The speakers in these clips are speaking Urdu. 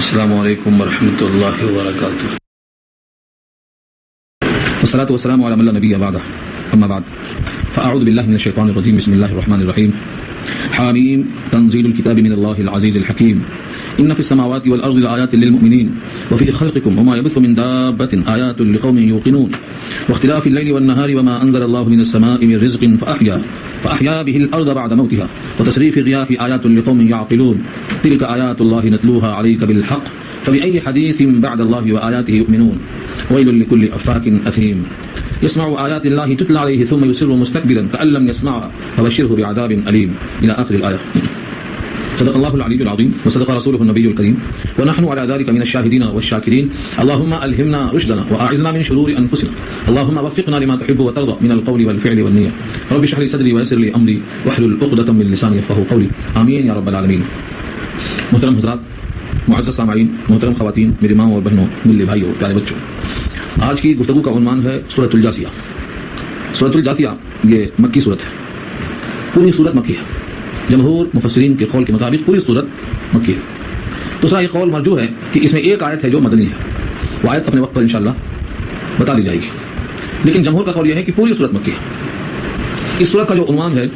السلام علیکم ورحمۃ اللہ وبرکاتہ، والصلاة والسلام على من لا نبی بعدہ، اما بعد فاعوذ باللہ من الشیطان الرجیم، بسم اللہ الرحمن الرحیم۔ حامیم تنزیل الکتاب من اللہ العزیز الحکیم، ان فی السماوات والارض لآیات للمؤمنین وفی خلقکم وما یبث من دابۃ آیات لقوم یوقنون واختلاف اللیل والنہار وما انزل اللہ من السماء من رزق فأحیا به الارض بعد موتها وتصریف الرياح آیات لقوم یعقلون تلک آیات اللہ نتلوها علیک بالحق فبأي حدیث بعد اللہ وآیاته یؤمنون ویل لكل افاک اثیم يسمع آیات اللہ تتلى علیہ ثم يصر مستكبرا كأن لم يسمعها فبشره بعذاب ألیم إلى آخر الآیة۔ صدق اللہ العلی العظیم وصدق رسولہ النبی الکریم ونحن على ذلك من الشاہدین والشاکرین، اللهم ألهمنا رشدنا وأعذنا من شرور أنفسنا، اللهم وفقنا لما تحب وترضى من القول والفعل والنية، رب اشرح لي صدري ويسر لي أمري واحلل عقدة من لساني يفقهوا قولي، آمین یا رب العالمین۔ محترم حضرات، معزز سامعین، محترم خواتین، میری ماں اور بہنوں، ملے بھائیوں، پیارے بچوں، آج کی گفتگو کا عنوان ہے سورۃ الجاثیہ۔ سورۃ الجاثیہ یہ مکی سورت ہے، پوری سورت مکی ہے۔ جمہور مفسرین کے قول کے مطابق پوری سورت مکی ہے۔ دوسرا یہ قول مرجوح ہے کہ اس میں ایک آیت ہے جو مدنی ہے، وہ آیت اپنے وقت پر انشاءاللہ بتا دی جائے گی، لیکن جمہور کا قول یہ ہے کہ پوری سورت مکی ہے۔ اس سورت کا جو عنوان ہے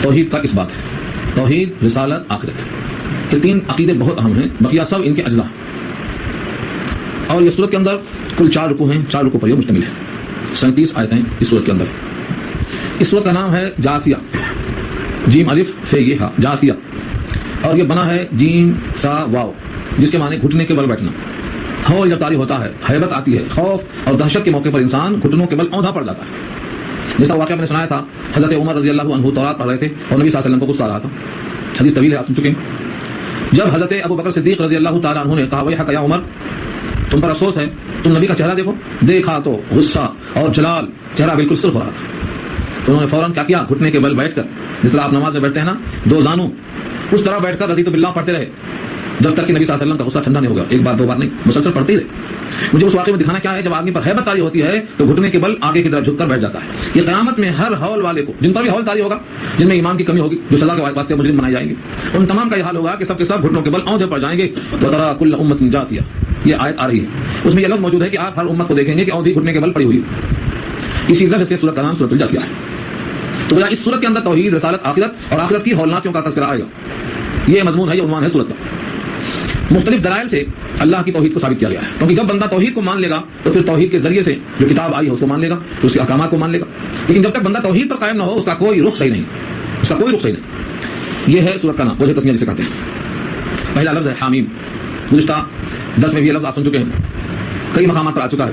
توحید کا اس بات ہے، توحید، رسالت، آخرت، یہ تین عقیدے بہت اہم ہیں، بقیہ سب ان کے اجزاء ہیں۔ اور یہ سورت کے اندر کل 4 رکوع ہیں، 4 رکوع پر یہ مشتمل ہے، 37 آیتیں اس سورت کے اندر۔ اس سورت کا نام ہے جاثیہ، جیم الف فے یہ ہا، جاثیہ، اور یہ بنا ہے جیم سا واو، جس کے معنی گھٹنے کے بل بیٹھنا۔ ہول جب طاری ہوتا ہے، ہیبت آتی ہے، خوف اور دہشت کے موقع پر انسان گھٹنوں کے بل اوندا پڑ جاتا ہے۔ جیسا واقعہ میں نے سنایا تھا، حضرت عمر رضی اللہ عنہ تورات پڑھ رہے تھے اور نبی صلی اللہ علیہ وسلم کو غصہ آ رہا تھا، حدیث طویل ہے، آپ سن چکے ہیں۔ جب حضرت ابو بکر صدیق رضی اللہ تعالیٰ عنہ نے کہا ویحک یا عمر، تم پر افسوس ہے، تم نبی کا چہرہ دیکھو، دیکھا تو غصہ اور جلال، چہرہ بالکل سرخ ہو رہا تھا۔ تو انہوں نے فوراً کیا کیا، گھٹنے کے بل بیٹھ کر، جس طرح آپ نماز میں بیٹھتے ہیں نا، 2 زانوں، اس طرح بیٹھ کر رضیت باللہ پڑھتے رہے جب تک کہ نبی صلی اللہ علیہ وسلم کا غصہ ٹھنڈا نہیں ہوگا۔ ایک بار 2 بار نہیں، مسلسل پڑھتے ہی رہے۔ مجھے اس واقعے میں دکھانا کیا ہے، جب آدمی پر ہیبت طاری ہوتی ہے تو گھٹنے کے بل آگے کی طرف جھک کر بیٹھ جاتا ہے۔ یہ قیامت میں ہر ہول والے کو، جن پر بھی ہول طاری ہوگا، جن میں ایمان کی کمی ہوگی، جو سزا کے واسطے مجرم بنائے جائیں گے، ان تمام کا یہ حال ہوگا کہ سب کے سب گھٹنوں کے بل اونھے پڑ جائیں گے۔ وترى كل امة جاثیہ، یہ آیت آ رہی ہے، اس میں یہ لفظ موجود ہے کہ آپ ہر امت کو دیکھیں گے کہ اوندھی گھٹنے کے بل پڑی ہوئی ہے۔ اسی وجہ سے سورت کا نام سورۃ الجاثیہ ہے۔ تو اس صورت کے اندر توحید، رسالت، آخرت اور آخرت کی ہولناکیوں کا تذکرہ آئے گا۔ یہ مضمون ہے، یہ عنوان ہے صورت کا۔ مختلف دلائل سے اللہ کی توحید کو ثابت کیا گیا ہے، کیونکہ جب بندہ توحید کو مان لے گا تو پھر توحید کے ذریعے سے جو کتاب آئی ہے اس کو مان لے گا، تو اس کے احکامات کو مان لے گا۔ لیکن جب تک بندہ توحید پر قائم نہ ہو، اس کا کوئی رخ صحیح نہیں، اس کا کوئی رخ صحیح نہیں۔ یہ ہے صورت کا نام، وجہ تسمیہ جسے کہتے ہیں۔ پہلا لفظ ہے حامیم، گزشتہ 10 میں بھی یہ لفظ آپ سن چکے ہیں، کئی مقامات پر آ چکا ہے۔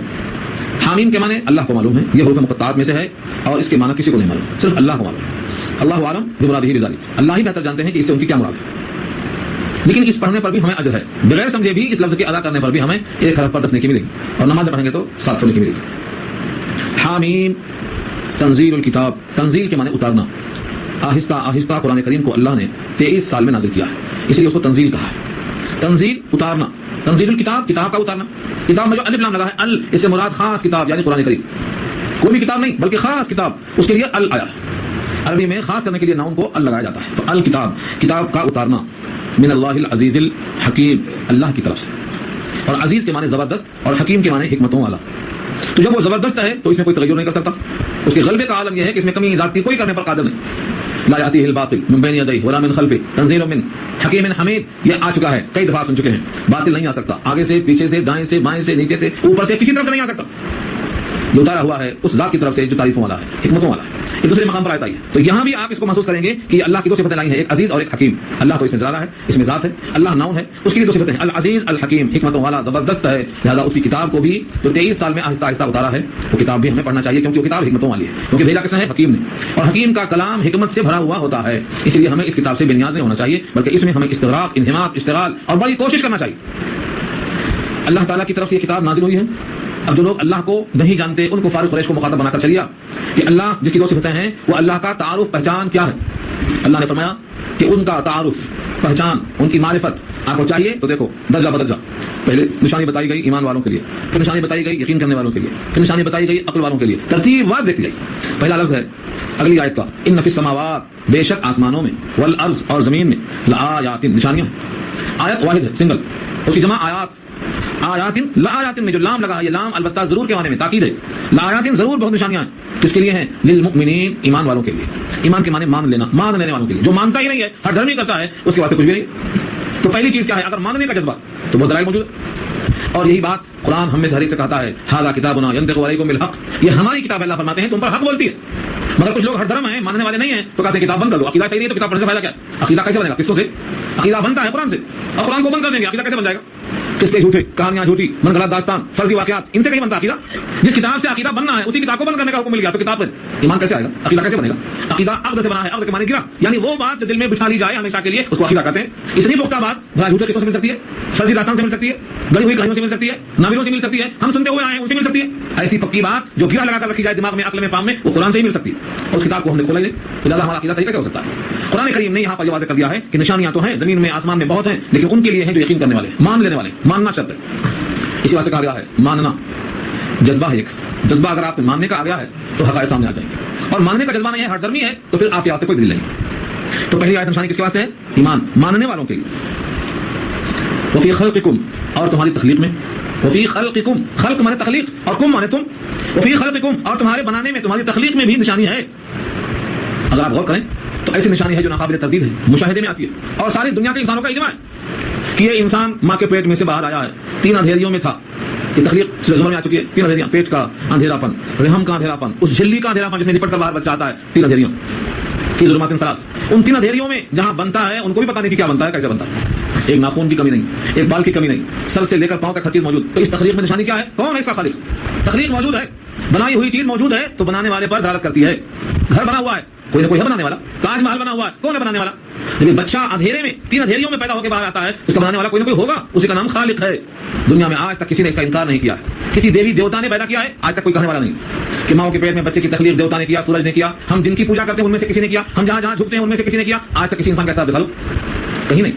حامیم کے معنی اللہ کو معلوم ہے، یہ حروف مقطعات میں سے ہے، اور اس کے معنی کسی کو نہیں معلوم، صرف اللہ کو معلوم۔ اللہ عالم بمرادہ بذالک، اللہ ہی بہتر جانتے ہیں کہ اس سے ان کی کیا مراد ہے۔ لیکن اس پڑھنے پر بھی ہمیں اجر ہے، بغیر سمجھے بھی اس لفظ کے ادا کرنے پر بھی ہمیں 1 حرف پر 10 نیکی ملے گی، اور نماز میں پڑھیں گے تو 700 نیکی ملے گی۔ حامیم تنزیل الکتاب، تنزیل کے معنی اتارنا۔ آہستہ آہستہ قرآن کریم کو اللہ نے 23 سال میں نازل کیا ہے، اس لیے اس کو تنزیل کہا ہے۔ تنزیل اتارنا، تنزیل الکتاب، کتاب کا اتارنا۔ کتاب میں جو الف لام لگا ہے، ال، اس سے مراد خاص کتاب یعنی قرآن کریم، کوئی بھی کتاب نہیں بلکہ خاص کتاب، اس کے لیے ال آیا ہے۔ عربی میں خاص کرنے کے لیے ناؤن کو ال لگایا جاتا ہے، تو الکتاب، کتاب کا اتارنا، من اللہ العزیز الحکیم، اللہ کی طرف سے۔ اور عزیز کے معنی زبردست اور حکیم کے معنی حکمتوں والا۔ تو جب وہ زبردست ہے تو اس میں کوئی تغیر نہیں کر سکتا، اس کے غلبے کا عالم یہ ہے کہ اس میں کمی ذاتی کوئی کرنے پر قادر نہیں۔ لا یاتیہ الباطل من بین یدیہ ولا من خلفہ تنزیل من حکیم حمید، یہ آ چکا ہے، کئی دفعہ سن چکے ہیں۔ باطل نہیں آ سکتا، آگے سے، پیچھے سے، دائیں سے، بائیں سے، نیچے سے، اوپر سے، کسی طرف سے نہیں آ سکتا۔ یہ اتارا ہوا ہے اس ذات کی طرف سے جو تعریفوں والا ہے، حکمتوں والا ہے۔ یہ دوسرے مقام پر آتا ہے، تو یہاں بھی آپ اس کو محسوس کریں گے کہ اللہ کی 2 صفتیں لائی ہیں، ایک عزیز اور ایک حکیم۔ اللہ تو اس میں ذرا ہے، اس میں ذات ہے، اللہ ناؤن ہے، اس کی بھی 2 صفتیں ہیں، العزیز الحکیم، حکمتوں والا، زبردست ہے۔ لہذا اس کی کتاب کو بھی جو 23 سال میں آہستہ آہستہ اتارا ہے، وہ کتاب بھی ہمیں پڑھنا چاہیے، کیونکہ وہ کتاب حکمتوں والی ہے، کیونکہ بھیجا کس نے ہے؟ حکیم نے، اور حکیم کا کلام حکمت سے بھرا ہوا ہوتا ہے، اس لیے ہمیں اس کتاب سے بے نیاز نہیں ہونا چاہیے، بلکہ اس میں ہمیں استغراق، انہماک، اشتغال اور بڑی کوشش کرنا چاہیے۔ اللہ تعالیٰ کی طرف سے یہ کتاب نازل ہوئی ہے۔ اب جو لوگ اللہ کو نہیں جانتے، ان کو فارغ قریش کو مخاطب بنا کر چلیا کہ اللہ جس کی 2 صفتیں ہیں، وہ اللہ کا تعارف، پہچان کیا ہے۔ اللہ نے فرمایا کہ ان کا تعارف، پہچان، ان کی معرفت آپ کو چاہیے تو دیکھو درجہ بدرجہ۔ پہلے نشانی بتائی گئی ایمان والوں کے لیے، پھر نشانی بتائی گئی یقین کرنے والوں کے لیے، پھر نشانی بتائی گئی عقل والوں کے لیے، ترتیب وار دیکھی گئی۔ پہلا لفظ ہے اگلی آیت کا، ان فی السماوات، بے شک آسمانوں میں، والارض اور زمین میں، لآیات، نشانیاں ہیں۔ آیت واحد ہے، سنگل، اس کی جمع آیات، آیاتن لآیاتن میں جو لام لگا ہے، یہ لام البتہ ضرور کے معنی میں تاکید ہے، لآیاتن ضرور بہت نشانیاں ہیں، کس کے لیے ہیں؟ للمؤمنین، ایمان والوں کے لیے، ایمان کے معنی مان لینا، مان لینے والوں کے لیے، جو مانتا ہی نہیں ہے ہر دھرم ہی کرتا ہے اس کے واسطے کچھ بھی نہیں۔ تو پہلی چیز کیا ہے؟ اگر ماننے کا جذبہ تو بہت دلائل موجود ہے، اور یہی بات قرآن ہم میں سے ہر ایک سے کہتا ہے، ھذا کتابنا ینطق علیکم بالحق، یہ ہماری کتاب ہے، اللہ فرماتے ہیں تم پر حق بولتی ہے۔ مگر کچھ لوگ ہر دھرم ہیں، ماننے والے نہیں ہیں، تو کہتے ہیں کتاب بند کر دو، عقیدہ صحیح نہیں ہے تو کتاب پڑھنے سے فائدہ کیا ہے؟ عقیدہ کیسے بنے گا؟ کسوں سے؟ عقیدہ بنتا ہے قرآن سے، اور قرآن کو بند کر دیں گے، عقیدہ کیسے بن جائے گا؟ قصے جھوٹے، کہانیاں جھوٹی، من گھڑت داستان، فرضی واقعات، ان سے نہیں بنتا عقیدہ۔ جس کتاب سے عقیدہ بننا ہے اسی کتاب کو بند کرنے کا حکم مل گیا، تو کتاب پر ایمان کیسے آئے گا؟ عقیدہ کیسے بنے گا؟ عقیدہ عقد سے بنا ہے، عقد کے معنی گرا، یعنی وہ بات جو دل میں بٹھا لی جائے ہمیشہ کے لیے، اس کو عقیدہ کہتے ہیں۔ اتنی پختہ بات بھلا جھوٹے قصوں سے مل سکتی ہے، فرضی داستان سے مل سکتی ہے، گڑی ہوئی کہانیوں سے مل سکتی ہے، ناولوں سے مل سکتی ہے، ہم سنتے ہوئے آئے ہیں ان سے مل سکتی ہے۔ ایسی پکی بات جو گرا لگا کر رکھی جائے دماغ میں، عقل میں، فہم میں، وہ قرآن سے ہی مل سکتی ہے، اور اس کتاب کو ہم نے کھولا ہی نہیں، تو ہمارا عقیدہ صحیح کیسے ہو سکتا ہے؟ قرآن کریم نے یہاں پر یہ واضح کر دیا ہے کہ نشانیاں تو ہیں زمین میں آسمان میں بہت ہیں، لیکن ان کے لیے ہیں جو یقین کرنے والے، مان لینے والے، ماننا شرط ہے۔ اسی واسطے کہا گیا ہے ماننا جذبہ ہے، ایک جذبہ اگر آپ میں ماننے کا آ گیا ہے تو حقائق سامنے آ جائیں گے، اور ماننے کا جذبہ نہیں ہے، ہر درمی ہے، تو پھر آپ کے واسطے کوئی دلیل نہیں۔ تو پہلی آیت نشانی کس کے واسطے ہے؟ ایمان، ماننے والوں کے لیے۔ وفی خلقکم، اور تمہاری تخلیق میں، وفی خلقکم، خلق مانے تخلیق، اور کم مانے تم، وفی خلقکم، اور تمہارے بنانے میں، تمہاری تخلیق میں بھی نشانی ہے۔ اگر آپ غور کریں تو ایسی نشانی ہے جو ناقابل تردید ہے، مشاہدے میں آتی ہے، اور ساری دنیا کے انسانوں کا اجماع ہے کہ یہ انسان ماں کے پیٹ میں سے باہر آیا ہے، 3 اندھیریوں میں تھا، یہ تخلیق سورہ زمر میں آ چکی ہے، 3 اندھیریاں، پیٹ کا اندھیرا پن، رحم کا اندھیرا پن، اس جھلی کا اندھیرا پن جس میں لپٹ کر باہر بچہ آتا ہے، 3 اندھیریوں، فی ظلمات ثلاث، ان 3 اندھیریوں میں جہاں بنتا ہے ان کو بھی پتہ نہیں کہ کیا بنتا ہے، کیسے بنتا ہے، ایک ناخون کی کمی نہیں، ایک بال کی کمی نہیں، سر سے لے کر پاؤں تک ہر چیز موجود۔ تو اس تخلیق میں نشانی کیا ہے؟ کون ہے اس کا خالق؟ تخلیق موجود ہے، بنائی ہوئی چیز موجود ہے، تو بنانے والے پر دلالت کرتی ہے۔ گھر بنا ہوا ہے، کوئی نہ کوئی ہے بنانے والا، تاج محل بنا ہوا ہے، کون ہے بنانے والا؟ جب بچہ اندھیرے میں 3 اندھیریوں میں پیدا ہو کے باہر آتا ہے، اس کا بنانے والا کوئی نہ کوئی ہوگا، اسی کا نام خالق ہے۔ دنیا میں آج تک کسی نے اس کا انکار نہیں کیا ہے، کسی دیوی دیوتا نے پیدا کیا ہے، آج تک کوئی کہنے والا نہیں کہ ماں کے پیٹ میں بچے کی تخلیق دیوتا نے کیا، سورج نے کیا، ہم جن کی پوجا کرتے ہیں ان میں سے کسی نے کیا، ہم جہاں جہاں جھکتے ہیں ان میں سے کسی نے کیا، آج تک کسی انسان کہتا ہے دکھا لو، کہیں نہیں۔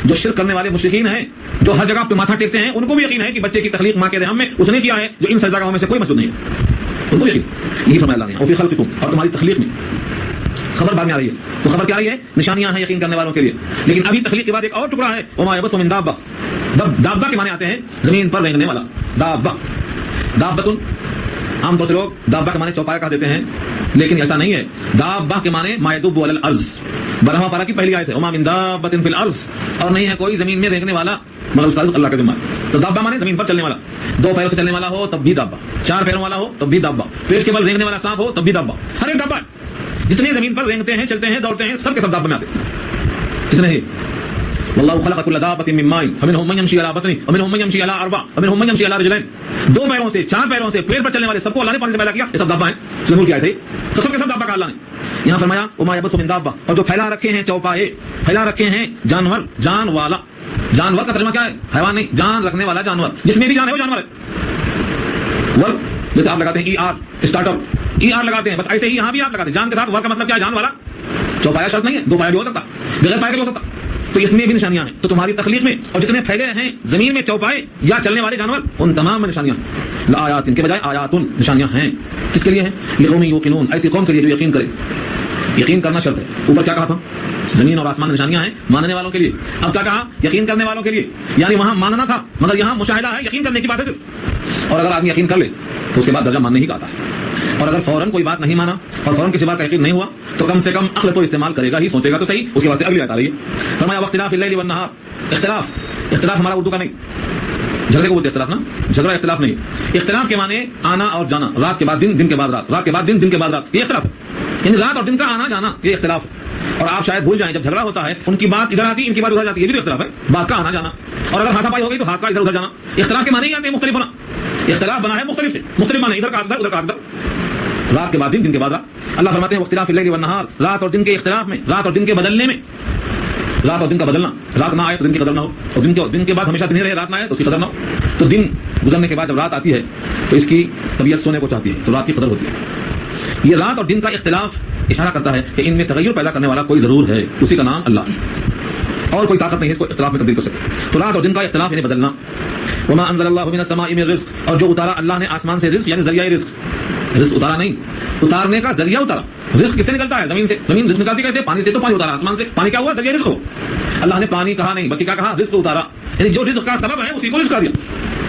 جو شرک کرنے والے مشرکین ہیں، جو ہر جگہ پہ ماتھا ٹیکتے ہیں، ان کو بھی یقین ہے کہ بچے کی تخلیق ماں کے رحم میں اس نے کیا ہے، جو ان سجدہ میں سے کوئی مسجود نہیں ہے، ان کو یقین۔ یہی فرمایا اللہ نے، وفی خلقکم، اور تمہاری تخلیق میں۔ خبر بعد میں آ رہی ہے، تو خبر کیا آ رہی ہے؟ نشانیاں ہیں یقین کرنے والوں کے لیے، لیکن ابھی تخلیق کے بعد ایک اور ٹکڑا ہے، وما یبث من دابہ۔ دابہ کے معنی آتے ہیں زمین پر رینگنے والا، دابہ، دابۃ، عام طور سے لوگ دابہ کے معنی چوپایا کہہ دیتے ہیں، لیکن ایسا نہیں ہے۔ دابہ کے معنی ما یدب علی الارض، 12واں پارہ کی پہلی آیت ہے، وما من دابۃ فی الارض، اور نہیں ہے کوئی زمین میں رینگنے والا مگر اس کا رزق اللہ کا ذمہ ہے۔ تو دابہ معنی زمین پر چلنے والا، 2 پیروں سے چلنے والا ہو تب بھی دابہ، 4 پیروں والا ہو تب بھی دابہ، پیٹ کے بل رینگنے والا سانپ ہو تب بھی دابہ، ہر ایک دابہ۔ جتنے زمین پر رینگتے ہیں، چلتے ہیں، دوڑتے ہیں، سب کے سب دابہ میں آتے ہیں۔ کتنے ہیں؟ واللہ خلق کل دابۃ من ماء فمنهم من يمشي على بطنه ومنهم من يمشي على 4 ومنهم من يمشي على رجلين۔ 2 پیروں سے، 4 پیروں سے، پیٹ پر چلنے والے سب کو اللہ نے پانی سے پیدا کیا، یہ سب دابہ ہیں۔ سورہ نور کی آیت ہے، تو سب کے سب دابہ کا اللہ نے یہاں فرمایا وما يبث من دابہ، اور جو پھیلا رکھے ہیں چوپائے، پھیلا رکھے ہیں جانور، جان والا۔ جانور کا ترجمہ کیا ہے؟ حیوان نہیں، جان رکھنے والا جانور، جس میں بھی جان ہے وہ جانور ہے۔ ور جیسے آپ لگاتے ہیں E R, start up, E R لگاتے ہیں، بس ایسے ہی یہاں بھی آپ لگاتے ہیں جان کے ساتھ۔ ور کا مطلب کیا ہے؟ جان والا۔ چوپایا شرط نہیں ہے، 2 پایا بھی ہو سکتا، بغیر پائے کے بھی ہو سکتا۔ تو اس میں بھی نشانیاں ہیں۔ تو تمہاری تخلیق میں اور جتنے پھیلے ہیں زمین میں چوپائے یا چلنے والے جانور، ان تمام میں نشانیاں ہیں۔ لآیات، ان کے بجائے آیات، نشانیاں ہیں۔ کس کے لیے ہیں؟ لقوم یوقنون، ایسی قوم کے لیے جو یقین کرے۔ یقین کرنا شرط ہے۔ اوپر کیا کہا تھا؟ زمین اور آسمان نشانیاں ہیں ماننے والوں کے لیے۔ اب کیا کہا؟ یقین کرنے والوں کے لیے، یعنی وہاں ماننا تھا مگر یہاں مشاہدہ ہے، یقین کرنے کی بات ہے صرف۔ اور اگر آدمی یقین کر لے تو اس کے بعد درجہ ماننے ہی کا آتا ہے، اور اگر فوراً کوئی بات نہیں مانا اور فوراً کسی بات کا یقین نہیں ہوا تو کم سے کم عقل تو استعمال کرے گا ہی، سوچے گا تو صحیح۔ اس کے واسطے اگلی آیت آ رہی ہے، فرمایا واختلاف اللیل والنہار۔ اختلاف ہمارا اردو کا نہیں، جھگڑے کو بولتے اختلاف نا، جھگڑا اختلاف نہیں۔ اختلاف کے معنی آنا اور جانا، رات کے بعد دن، دن کے بعد رات، رات کے بعد دن، دن کے بعد رات، یہ اختلاف ہے، یعنی رات اور دن کا آنا جانا، یہ اختلاف ہے۔ اور آپ شاید بھول جائیں جب جھگڑا ہوتا ہے ان کی بات ادھر آتی، ان کی بات ادھر جاتی ہے، یہ بھی اختلاف ہے، بات کا آنا جانا۔ اور اگر ہاتھا پائی ہو گئی تو ہاتھ کا ادھر ادھر جانا، اختلاف کے معنی ہی آتے ہیں مختلف ہونا۔ اختلاف بنا ہے مختلف سے، مختلف معنی ادھر کا ادھر، ادھر کا ادھر، رات کے بعد دن، دن کے بعد رات۔ اللہ فرماتے ہیں واختلاف اللیل والنہار، رات اور دن کے اختلاف میں، رات اور دن کے بدلنے میں، رات اور دن کا بدلنا، رات نہ آئے تو دن کی قدر نہ ہو، اور دن کے بعد ہمیشہ دن ہی رہے، رات نہ آئے تو اس کی قدر نہ ہو۔ تو دن گزرنے کے بعد جب رات آتی ہے تو اس کی طبیعت سونے کو چاہتی ہے، تو رات کی قدر ہوتی ہے۔ یہ رات اور دن کا اختلاف اشارہ کرتا ہے کہ ان میں تغیر پیدا کرنے والا کوئی ضرور ہے، اسی کا نام اللہ، اور کوئی طاقت نہیں ہے اس کو اختلاف میں تبدیل کر سکے۔ تو رات اور دن کا اختلاف یعنی بدلنا۔ وما انزل اللہ من السماء من رزق، اور جو اتارا اللہ نے آسمان سے رزق، یعنی ذریعہ رزق، رزق اتارا نہیں، اتارنے کا ذریعہ اتارا۔ رزق کس سے نکلتا ہے؟ زمین سے۔ زمین رزق نکالتی کیسے؟ پانی سے، تو پانی اتارا آسمان سے۔ پانی کیا ہوا؟ ذریعہ رزق ہو۔ اللہ نے پانی کہا نہیں بلکہ کیا کہا؟ رزق اتارا۔ یعنی جو رزق کا سبب ہے اسی کو رزق کا دیا.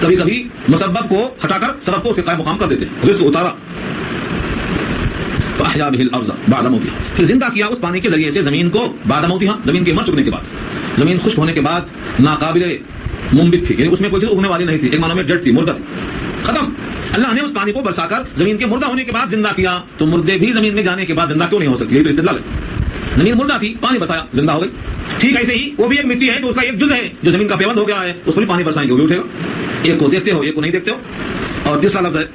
کبھی کبھی مسبب کو ہٹا کر سبب کو اس کے قائم مقام کر دیتے, رزق اتارا. فاحیا به الارض بعد موتها, پھر زندہ کیا اس پانی کے ذریعے سے زمین کو بعد موتها, زمین کے مر چکنے کے بعد. زمین خشک ہونے کے بعد ناقابل منبت تھی, یعنی اس میں کوئی چیز اگنے والی نہیں تھی, ایک معنی میں ڈیڈ تھی, مردہ تھی, ختم. اللہ نے اس پانی کو برسا کر زمین کے مردہ ہونے کے بعد زندہ کیا. تو مردے بھی زمین میں جانے کے بعد زندہ کیوں نہیں ہو سکتی؟ یہ تو استدلال ہے. زمین مردہ تھی, پانی برسایا, زندہ ہو گئی. ٹھیک ایسے ہی وہ بھی ایک مٹی ہے تو اس کا ایک جز ہے جو زمین کا پیوند ہو گیا ہے, اس پر بھی پانی برسائیں گے, وہ بھی اٹھے گا. ایک کو دیکھتے ہو, ایک کو نہیں دیکھتے ہو. اور تیسرا لفظ ہے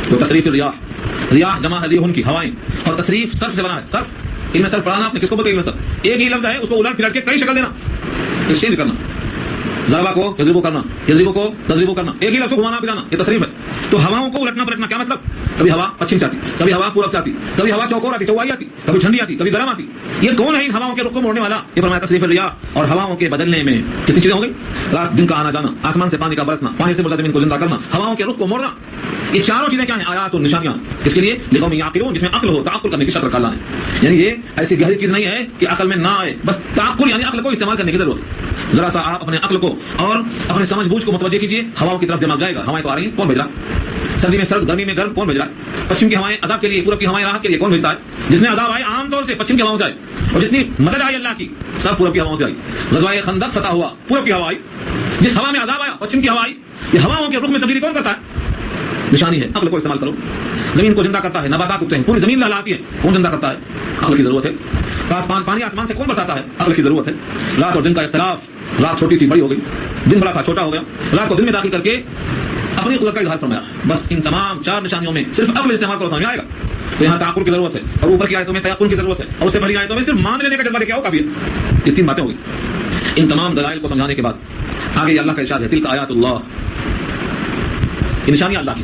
وہ تصریف الریاح, ریاح جمع ہے ریحن کی, ہوائیں. اور تصریف صرف سے بنا ہے, صرف علم صرف پڑھانا آپ نے کس کو بتایا؟ صرف ایک ہی لفظ ہے, اس کو الٹ پھلٹ کے کئی شکل دینا, ایکسچینج کرنا. ضربہ کو یضربو کرنا, یضربو کو تضربو کرنا, ایک ہی لفظ کو گھمانا پھرانا, یہ تصریف ہے. تو ہواؤں کو الٹنا پلٹنا کیا مطلب؟ کبھی ہوا پچھم سے آتی, کبھی ہوا پورب سے آتی, کبھی ہوا چوکور آتی, چوائی آتی, کبھی ٹھنڈی آتی, کبھی گرم آتی. یہ کون ہے ان ہواؤں کے رخ کو موڑنے والا؟ یہ فرمایا تصریف الریاح. اور ہواؤں کے بدلنے میں کتنی چیزیں ہو گئی؟ رات دن کا آنا جانا, آسمان سے پانی کا برسنا, پانی سے مردہ زمین کو زندہ کرنا, ہواؤں کے رخ کو موڑنا. یہ چاروں چیزیں کیا ہیں؟ آیات اور نشانیاں. اس کے لیے لقوم یعقلون, جس میں عقل ہو, تعقل کرنے کی شرط رکھا اللہ نے. یعنی یہ ایسی گہری چیز نہیں ہے کہ عقل میں نہ آئے, بس تعقل یعنی عقل کو استعمال کرنے کی ضرورت ہے. ذرا سا آپ اپنے عقل کو اور اپنے سمجھ بوجھ کو متوجہ کیجیے, ہواؤں کی طرف دماغ جائے گا. ہوائیں تو آ رہی ہیں, کون بھیج رہا ہے؟ سردی میں سرد, گرمی میں گرم, کون بھیج رہا ہے؟ پچھم کی ہوائیں عذاب کے لیے, پورب کی ہوائیں راحت کے لیے, کون بھیجتا ہے؟ جتنے عذاب آئے عام طور سے پچھم کی ہواؤں سے آئے, اور جتنی مدد آئی اللہ کی سب پورب کی ہواؤں سے آئی. غزوہ خندق فتح ہوا, پورب کی ہوا آئی. جس ہوا میں عذاب آیا پچھم کی ہوا آئی. یہ ہواؤں کے رخ میں تبدیلی کون کرتا ہے؟ نشانی ہے, عقل کو استعمال کرو. زمین کو زندہ کرتا ہے, نباتات اگتے ہیں, پوری زمین لہلاتی ہے, کون زندہ کرتا ہے؟ عقل کی ضرورت ہے. پانی آسمان سے کون برساتا ہے؟ عقل کی ضرورت ہے. رات اور دن کا اختلاف, رات چھوٹی تھی بڑی ہو گئی, دن بڑا تھا چھوٹا ہو گیا, رات کو دن میں داخل کر کے اپنی قدرت کا اظہار فرمایا. بس ان تمام چار نشانیوں میں صرف عقل استعمال کرو, سمجھ آئے گا. تو یہاں تعقل کی ضرورت ہے, اور اوپر کی آیتوں میں تیقن کی ضرورت ہے, اور اس سے پہلی آیتوں میں صرف مان لینے کا جذبہ کیا ہو کافی ہے. یہ تین باتیں ہوگی. ان تمام دلائل کو سمجھانے کے بعد آگے اللہ کا ارشاد ہے, تلک آیات اللہ, یہ نشانیاں اللہ کی.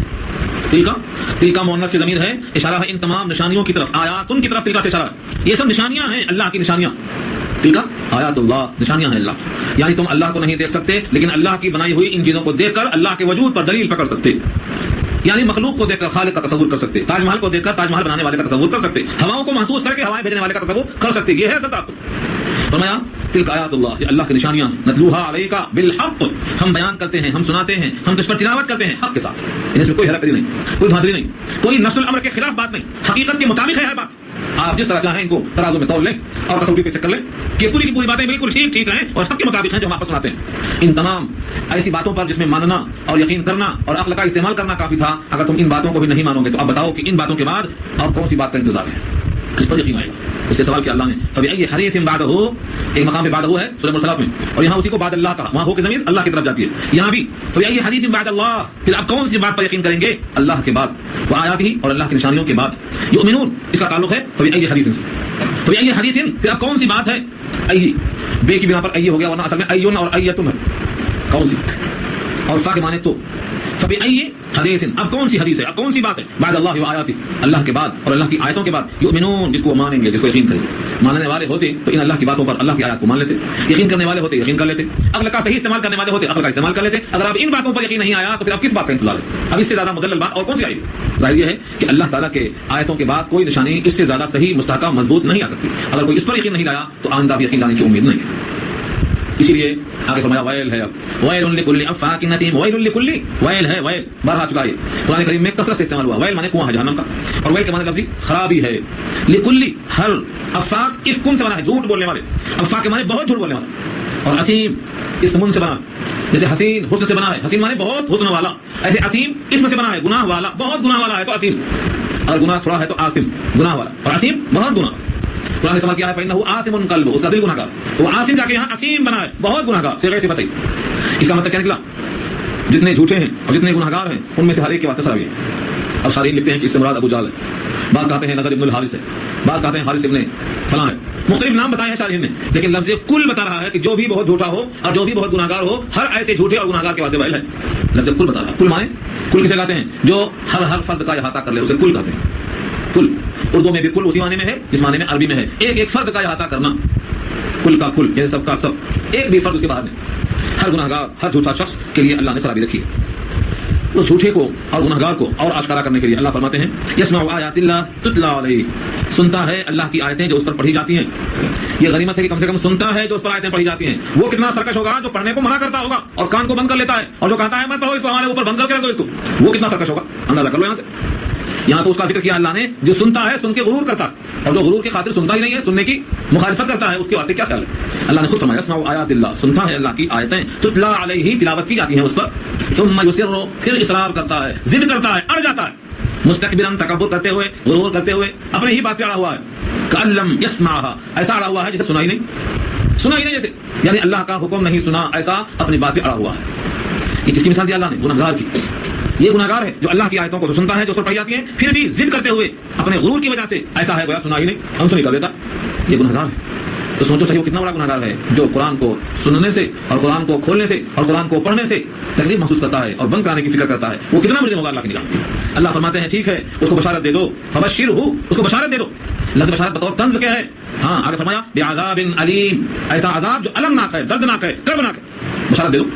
تلکا مؤنث کی ضمیر ہے, اشارہ ہے ان تمام نشانیوں کی طرف, آیات ان کی طرف تلکا سے اشارہ ہے. یہ سب نشانیاں ہیں, اللہ کی نشانیاں. تلکا آیات اللہ, نشانیاں ہیں اللہ, یعنی تم اللہ کو نہیں دیکھ سکتے لیکن اللہ کی بنائی ہوئی ان چیزوں کو دیکھ کر اللہ کے وجود پر دلیل پکڑ سکتے. یعنی مخلوق کو دیکھ کر خالق کا تصور کر سکتے, تاج محل کو دیکھ کر تاج محل بنانے والے کا تصور کر سکتے, ہواؤں کو محسوس کر کے ہوائیں بھیجنے والے کا تصور کر سکتے. یہ ہے ستاق. فرمایا تلک آیات اللہ, یہ اللہ کی نشانیاں, نتلوہا علیکا بالحق, ہم بیان کرتے ہیں, ہم سناتے ہیں, ہم اس پر تلاوت کرتے ہیں حق کے ساتھ. اس میں کوئی ہیرا پھیری نہیں, کوئی دھاندلی نہیں, کوئی نفس الامر کے خلاف بات نہیں, حقیقت کے مطابق ہے ہر بات. آپ جس طرح چاہیں ان کو ترازو میں تول لیں اور کسوٹی پہ چکر لیں کہ پوری کی پوری باتیں بالکل ٹھیک ہیں اور حق کے مطابق ہیں جو ہم آپ کو سناتے ہیں. ان تمام ایسی باتوں پر جس میں ماننا اور یقین کرنا اور عقل کا استعمال کرنا کافی تھا. اگر تم ان باتوں کو بھی نہیں مانو گے تو اب بتاؤ کہ ان باتوں کے بعد اور کون سی بات کا انتظار ہے, کس پر یقین آئے گا؟ اس کے سوال کیا اللہ نے. فبأي حديث بعده, ایک مقام پہ بعده ہے سورہ مرسلات میں, اور یہاں اسی کو بعد اللہ کہا, وہاں ہو کے ضمیر اللہ کی طرف جاتی ہے. یہاں بھی فبأي حديث بعد اللہ, پھر اب کون سی بات پر یقین کریں گے؟ اللہ کے بعد, وہ آیاته اور اللہ کی نشانیوں کے بعد. یؤمنون, اس کا تعلق ہے فبأي حديث سے. فبأي حديث, پھر اب کون سی بات ہے؟ ای, بے کی بنا پر ای ہو گیا, ورنہ اصل میں ایون اور ایتم ہے, کون سی, اور فا کے معنی تو. فبأي حدیث, اب کون سی حدیث ہے, اب کون سی بات ہے؟ بعد اللہ و آیاتی, اللہ کے بعد اور اللہ کی آیتوں کے بعد. یؤمنون, جس کو مانیں گے, جس کو یقین کریں گے. ماننے والے ہوتے تو ان اللہ کی باتوں پر, اللہ کی آیات کو مان لیتے. یقین کرنے والے ہوتے یقین کر لیتے. عقل کا صحیح استعمال کرنے والے ہوتے عقل کا استعمال کر لیتے. اگر اب ان باتوں پر یقین نہیں آیا تو پھر اب کس بات کا انتظار ہے؟ اب اس سے زیادہ مدلل بات اور کون سی آئے گی؟ ظاہر یہ ہے کہ اللہ تعالیٰ کے آیتوں کے بعد کوئی نشانی اس سے زیادہ صحیح, مستحکم, مضبوط نہیں آ سکتی. اگر کوئی اس پر یقین نہیں لایا تو آئندہ بھی یقین لانے کی امید نہیں ہے. اسی لیے آگے فرمایا ویل ہے, اب ویل لکل افاک نتیم, ویل لکل, ویل ہے, ویل بار آ چکا ہے قرآن کریم میں کثرت سے استعمال ہوا. ویل مانے کنواں ہے جہنم کا, اور ویل کے معنی لفظی خرابی ہے. لکل, ہر, افاک افکن سے بنا ہے, جھوٹ بولنے والے. افاک کے معنی بہت جھوٹ بولنے والا, اور اسیم اسم سے بنا, جیسے حسین حسن سے بنا ہے, حسین مانے بہت حسن والا, ایسے اسیم اسم سے بنا ہے, گناہ والا, بہت گناہ والا ہے تو اسیم. اگر گناہ تھوڑا ہے تو آثم, گناہ والا, اور اسیم بہت گناہ. قرآن نے سوال کیا ہے فإنه آثم قلب, اس کا دل گناہگار, تو آثم جا کے یہاں اسیم بنا ہے, بہت گناہگار. صیغے سے بتائیے اس کا مطلب کیا نکلا؟ جتنے جھوٹے ہیں اور جتنے گناہگار ہیں ان میں سے ہر ایک کے واسطے خرابی ہے. اور صارحین لکھتے ہیں کہ اس سے مراد ابو جہل ہے, بعض کہتے ہیں نظر ابن الحارث ہے, بعض کہتے ہیں حارث ابن فلاں ہے. مختلف نام بتائے ہیں صارحین نے, لیکن لفظ کل بتا رہا ہے کہ جو بھی بہت جھوٹا ہو اور جو بھی بہت گناہگار ہو, ہر ایسے جھوٹے اور گناہگار کے واسطے ویل ہے. لفظ کل بتا رہا ہے. کل معنی, کل کسے کہتے ہیں؟ جو ہر فرد کا احاطہ کر لے اسے کل کہتے ہیں. کل اردو میں بھی کل اسی معنی میں ہے جس معنی میں عربی میں ہے, ایک فرد کا احاطہ کرنا. کل کا کل یعنی سب کا سب, ایک بھی فرد اس کے باہر نہیں. ہر گناہگار, ہر جھوٹا شخص کے لیے اللہ نے خرابی رکھی ہے. اس جھوٹے کو اور گناہگار کو اور آشکارا کرنے کے لیے اللہ فرماتے ہیں یسمع آیات اللہ تتلی علیہ, سنتا ہے اللہ کی آیتیں جو اس پر پڑھی جاتی ہیں. یہ غنیمت ہے کہ کم سے کم سنتا ہے جو اس پر آیتیں پڑھی جاتی ہیں. وہ کتنا سرکش ہوگا جو پڑھنے کو منع کرتا ہوگا اور کان کو بند کر لیتا ہے, اور جو کہتا ہے مت پڑھو اس کو, ہمارے اوپر بند کر کے رکھ دو اس کو, وہ کتنا سرکش ہوگا, اندازہ کر لو یہاں سے. یہاں تو اس کا ذکر کیا اللہ نے جو سنتا ہے, سن کے غرور کرتا ہے, اور جو غرور کی خاطر سنتا ہی نہیں ہے, سننے کی مخالفت کرتا ہے, اس کے واسطے کیا خیال ہے. اللہ نے خود فرمایا اسمعوا آیات اللہ, سنتا ہے اللہ کی آیتیں, تتلا علیہ, تلاوت کی جاتی ہیں اس پر, ثم یصر, پھر اصرار کرتا ہے, ضد کرتا ہے, اڑ جاتا ہے, مستكبرا, تکبر کرتے ہوئے, غرور کرتے ہوئے, اپنے ہی بات پہ اڑا ہوا ہے, کأن لم يسمعها, ایسا اڑا ہوا ہے جیسے سنا ہی نہیں جیسے, یعنی اللہ کا حکم نہیں سنا, ایسا اپنی بات پہ اڑا ہوا ہے. یہ کس کی مثال دی اللہ نے؟ گنہگار کی. یہ گنہگار ہے جو اللہ کی آیتوں کو تو سنتا ہے جو اس پر پڑھی جاتی ہیں, پھر بھی ضد کرتے ہوئے اپنے غرور کی وجہ سے ایسا ہے گویا سنا ہی نہیں, ہم سنی کر دیتا, یہ گنہگار ہے. تو سوچو صحیح وہ کتنا بڑا گنہگار ہے جو قرآن کو سننے سے اور قرآن کو کھولنے سے اور قرآن کو پڑھنے سے تکلیف محسوس کرتا ہے اور بند کرانے کی فکر کرتا ہے. وہ کتنا مجرم ہوگا اللہ کی نگاہ میں. اللہ فرماتے ہیں ٹھیک ہے اس کو بشارت دے دو, فبشرہ, اس کو بشارت دے دو. لفظ بشارت بطور طنز کے ہے. ہاں آگے فرمایا بعذاب علیم, ایسا عذاب جو المناک ہے, دردناک ہے, کربناک ہے, بشارت دے دو.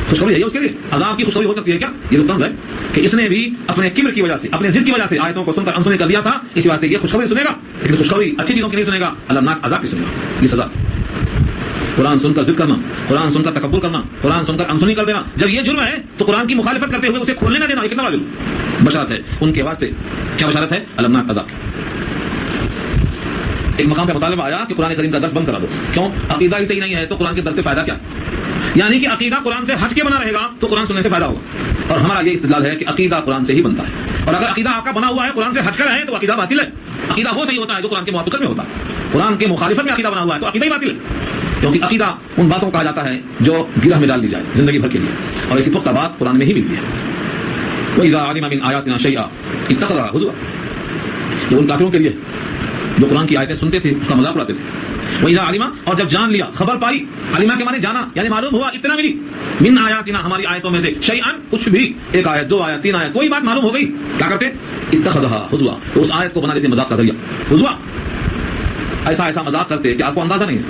خوشخبری ہے یہ اس کے لیے, عذاب کی خوشخبری ہو سکتی ہے کیا؟ یہ تو طنز ہے کہ اس نے بھی اپنے کبر کی وجہ سے, اپنے ضد کی وجہ سے آیتوں کو سن کر انسنی کر دیا تھا, اسی واسطے یہ خوشخبری سنے گا, لیکن خوشخبری اچھی چیزوں کی نہیں سنے گا, المناک عذاب کی سنے گا. یہ سزا. قرآن سن کر ضد کرنا, قرآن سن کر تکبر کرنا, قرآن سن کر انسنی کر دینا, جب یہ جرم ہے تو قرآن کی مخالفت کرتے ہوئے اسے کھولنے نہ دینا, یہ کتنا بڑا جرم. بشارت ہے ان کے واسطے. کیا بشارت ہے؟ المناک عذاب. ایک مقام پہ مطالبہ آیا کہ قرآن کریم کا درس بند کرا دو. کیوں؟ عقیدہ ہی صحیح نہیں ہے تو قرآن کے درس سے فائدہ کیا؟ یعنی کہ عقیدہ قرآن سے ہٹ کے بنا رہے گا تو قرآن سننے سے فائدہ ہوگا. اور ہمارا یہ استدلال ہے کہ عقیدہ قرآن سے ہی بنتا ہے, اور اگر عقیدہ آپ کا بنا ہوا ہے قرآن سے ہٹ کر ہے تو عقیدہ باطل ہے. عقیدہ وہ صحیح ہوتا ہے جو قرآن کے موافقت میں ہوتا ہے. قرآن کے مخالفت میں عقیدہ بنا ہوا ہے تو عقیدہ ہی باطل ہے, کیونکہ عقیدہ ان باتوں کو کہا جاتا ہے جو گرہ میں ڈال دی جائے زندگی بھر کے لیے, اور ایسی پختہ بات قرآن میں ہی ملتی ہے. وَإِذَا عَلِمَ مِنْ آيَاتِنَا شَيْئًا اتَّخَذَهَا هُزُوًا, یہ ان کافروں کے لیے جو قرآن کی آیتیں سنتے تھے اس کا مذاق اڑاتے تھے. وَإِذَا عَلِمَ, اور جب جان لیا, خبر پائی, علمہ کے معنی جانا, یعنی معلوم ہوا, اطلاع ملی, من آیاتنا, ہماری آیتوں میں سے, شیئن, کچھ بھی, ایک آیت, دو آیت, تین آیت, کوئی بات معلوم ہو گئی, کیا کرتے؟ اتخذها ہزوا, تو اس آیت کو بنا لیتے مذاق کا ذریعہ. ہزوا, ایسا مذاق کرتے کہ آپ کو اندازہ نہیں ہے.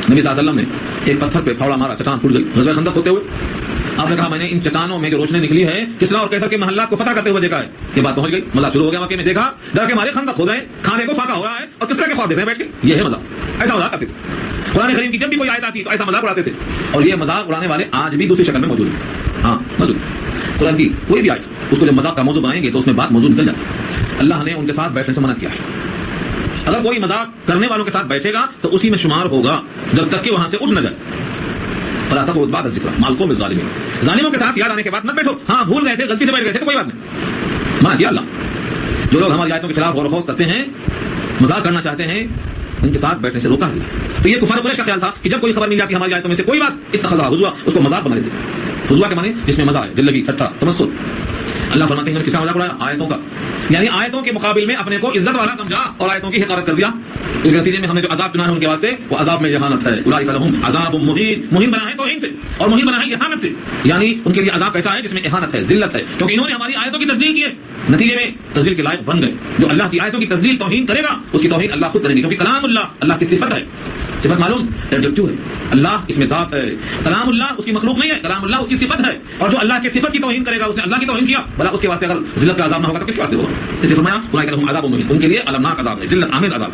نبی صلی اللہ علیہ وسلم نے ایک پتھر پہ پھاوڑا مارا, چٹان پھوٹ گئی, غزوہ خندق ہوتے ہوئے. آپ نے کہا میں نے ان چٹانوں میں جو روشنی نکلی ہے کسرا اور کیسر کے محلات کو فتح کرتے ہوئے دیکھا ہے. یہ بات پہنچ گئی, مذاق شروع ہو گیا. مکے میں دیکھا, ڈر کے مارے خندق ہو گئے, کھانے کو فاقہ ہو رہا ہے, اور کسرا کے خواب دیکھ رہے ہیں بیٹھ کے. یہ ہے مذاق. ایسا مذاق کرتے تھے. قرآن کریم کی جب بھی کوئی آیت آتی تو ایسا مذاق اڑاتے تھے, اور یہ مذاق اڑانے والے آج بھی دوسری شکل میں موجود ہیں. ہاں موجود. قرآن کی کوئی بھی آیت اس کو جب مذاق کا موضوع بنائیں گے تو اس میں بات موضوع نکل جاتی ہے. اللہ نے ان کے ساتھ بیٹھنے سے منع کیا ہے. اگر کوئی مذاق کرنے والوں کے ساتھ بیٹھے گا تو اسی میں شمار ہوگا جب تک کہ وہاں سے اٹھ نہ جائے. فلا تقعدوا بعد الذکری مع القوم الظالمین, ظالموں کے ساتھ یاد آنے کے بعد مت بیٹھو. ہاں بھول گئے تھے, غلطی سے بیٹھ گئے تھے تو کوئی بات نہیں, منع کیا اللہ. جو لوگ ہماری آیتوں کے خلاف غور و خوض کرتے ہیں, مذاق کرنا چاہتے ہیں, ان کے ساتھ بیٹھنے سے روکا ہے. تو یہ کفار قریش کا خیال تھا کہ جب کوئی خبر مل جاتی ہماری آیتوں میں سے کوئی بات, اتخذها ہزوا, اس کو مذاق بنا دیتے. ہزوا کے معنی جس میں مزہ ہے, دل لگی, ٹھٹا, تمسخر. اللہ فرماتے ہیں کس کا مذاق اڑایا؟ آیتوں کا, یعنی آیتوں کے مقابل میں اپنے کو عزت والا سمجھا اور آیتوں کی حقارت کر دیا. اس کے نتیجے میں ہم نے جو عذاب چنا ہے ان کے واسطے وہ عذاب میں اہانت ہے. اولئک لہم عذاب مہین, مہین بنا ہے توہین سے اور مہین بنا ہے اہانت سے, یعنی ان کے لیے عذاب کیسا ہے جس میں اہانت ہے, ذلت ہے, کیونکہ انہوں نے ہماری آیتوں کی تذلیل کی ہے, نتیجے میں تذلیل کے لائق بن گئے. جو اللہ کی آیتوں کی تذلیل توہین کرے گا اس کی توہین اللہ خود کرے گی, کیونکہ کلام اللہ کی صفت ہے. صفت معلوم ایڈجیکٹو ہے, اللہ اس میں ذات ہے, کلام اللہ اس کی مخلوق نہیں ہے, کلام اللہ اس کی صفت ہے. اور جو اللہ کی صفت کی توہین کرے گا اس نے اللہ کی توہین کیا, بھلا اس کے واسطے اگر ذلت کا عذاب نہ ہوگا تو کس کے واسطے ہوگا؟ اس لیے فرمایا اولئک لہم عذاب مہین, ان کے لیے المناک عذاب ہے, ذلت آمیز عذاب.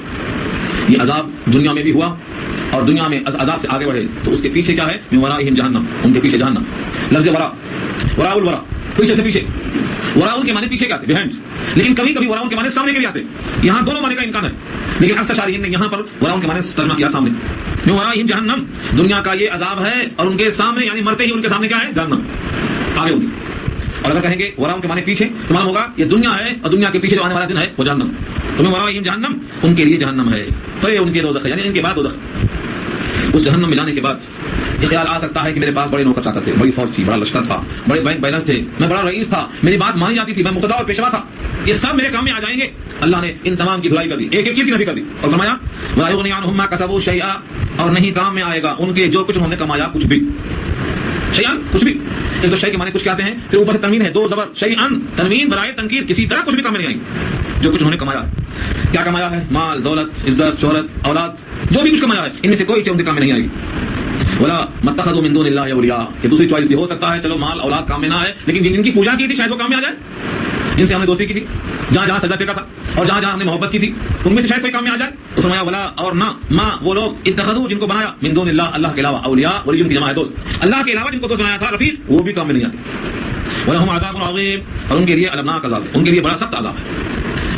یہ عذاب دنیا میں بھی ہوا, اور دنیا میں عذاب سے آگے بڑھے تو اس کے پیچھے کیا ہے؟ من ورائہم جہنم, ان کے پیچھے جہنم. لفظ ورا, وراء الورا, پیچھے سے پیچھے. وراء کے معنی پیچھے کے آتے, بہائنڈ, لیکن کبھی کبھی وراء کے معنی سامنے کے بھی آتے. یہاں دونوں معنی کا امکان ہے, لیکن اکثر شارحین نے یہاں پر وراء کے معنی ترجمہ کیا سامنے. من ورائہم جہنم, دنیا کا یہ عذاب ہے اور ان کے سامنے, یعنی مرتے ہی ان کے سامنے کیا ہے؟ جہنم آگے ہوگی. اور اگر کہیں گے وراء کے معنی پیچھے تو معلوم ہوگا یہ دنیا ہے اور دنیا کے پیچھے جو آنے والا دن ہے وہ جہنم. تو من ورائہم جہنم, ان کے لیے جہنم ہے, تو یہ ان کے دوزخ ہے, یعنی ان کے بعد دوزخ. اس جہنم میں جانے کے بعد یہ خیال آ سکتا ہے کہ میرے پاس بڑے نوکر چاکر تھے, بڑی فوج تھی, بڑا لشکر تھا, بڑے بینک بیلنس تھے, میں بڑا رئیس تھا, میری بات مانی جاتی تھی, میں مقتدی اور پیشوا تھا, یہ سب میرے کام میں آ جائیں گے. اللہ نے ان تمام کی دھلائی کر دی, ایک ایک چیز کی نفی کر دی, اور فرمایا وَلَا يُغْنِي عَنْهُم مَّا كَسَبُوا شَيْئًا, اور نہیں کام میں آئے گا ان کے جو کچھ انہوں نے کمایا کچھ بھی. شیئن, کچھ بھی. ایک تو شے کے معنی کچھ کہتے ہیں, پھر اوپر سے تنوین ہے, دو زبر, شیئن, تنوین برائے تنکیر, کسی طرح کچھ بھی کام میں نہیں آئیں جو کچھ انہوں نے کمایا. کیا کمایا ہے؟ مال, دولت, عزت, شہرت, اولاد, جو بھی کچھ کمایا ہے ان میں سے کوئی چیز ان کے کام میں نہیں آئی. ولا متخذوا من دون اللہ اولیاء, یہ دوسری چوائس تھی, ہو سکتا ہے چلو مال اولاد کام میں نہ آئے لیکن جن کی پوجا کی تھی شاید وہ کام میں آ جائے, جن سے ہم نے دوستی کی تھی, جہاں جہاں سجدہ ٹیکا تھا اور جہاں جہاں ہم نے محبت کی تھی ان میں سے شاید کوئی کام میں آ جائے تو فرمایا ولا اور نہ ما وہ لوگ اتخذوا جن کو بنایا من دون اللہ اللہ کے علاوہ اولیاء ولی جن کی جمع ہے دوست اللہ کے علاوہ جن کو دوست بنایا تھا رفیق وہ بھی کام میں نہیں آتے ولہم عذاب عظیم اور ان کے لیے المناک عذاب ہے ان کے لیے بڑا سخت عذاب ہے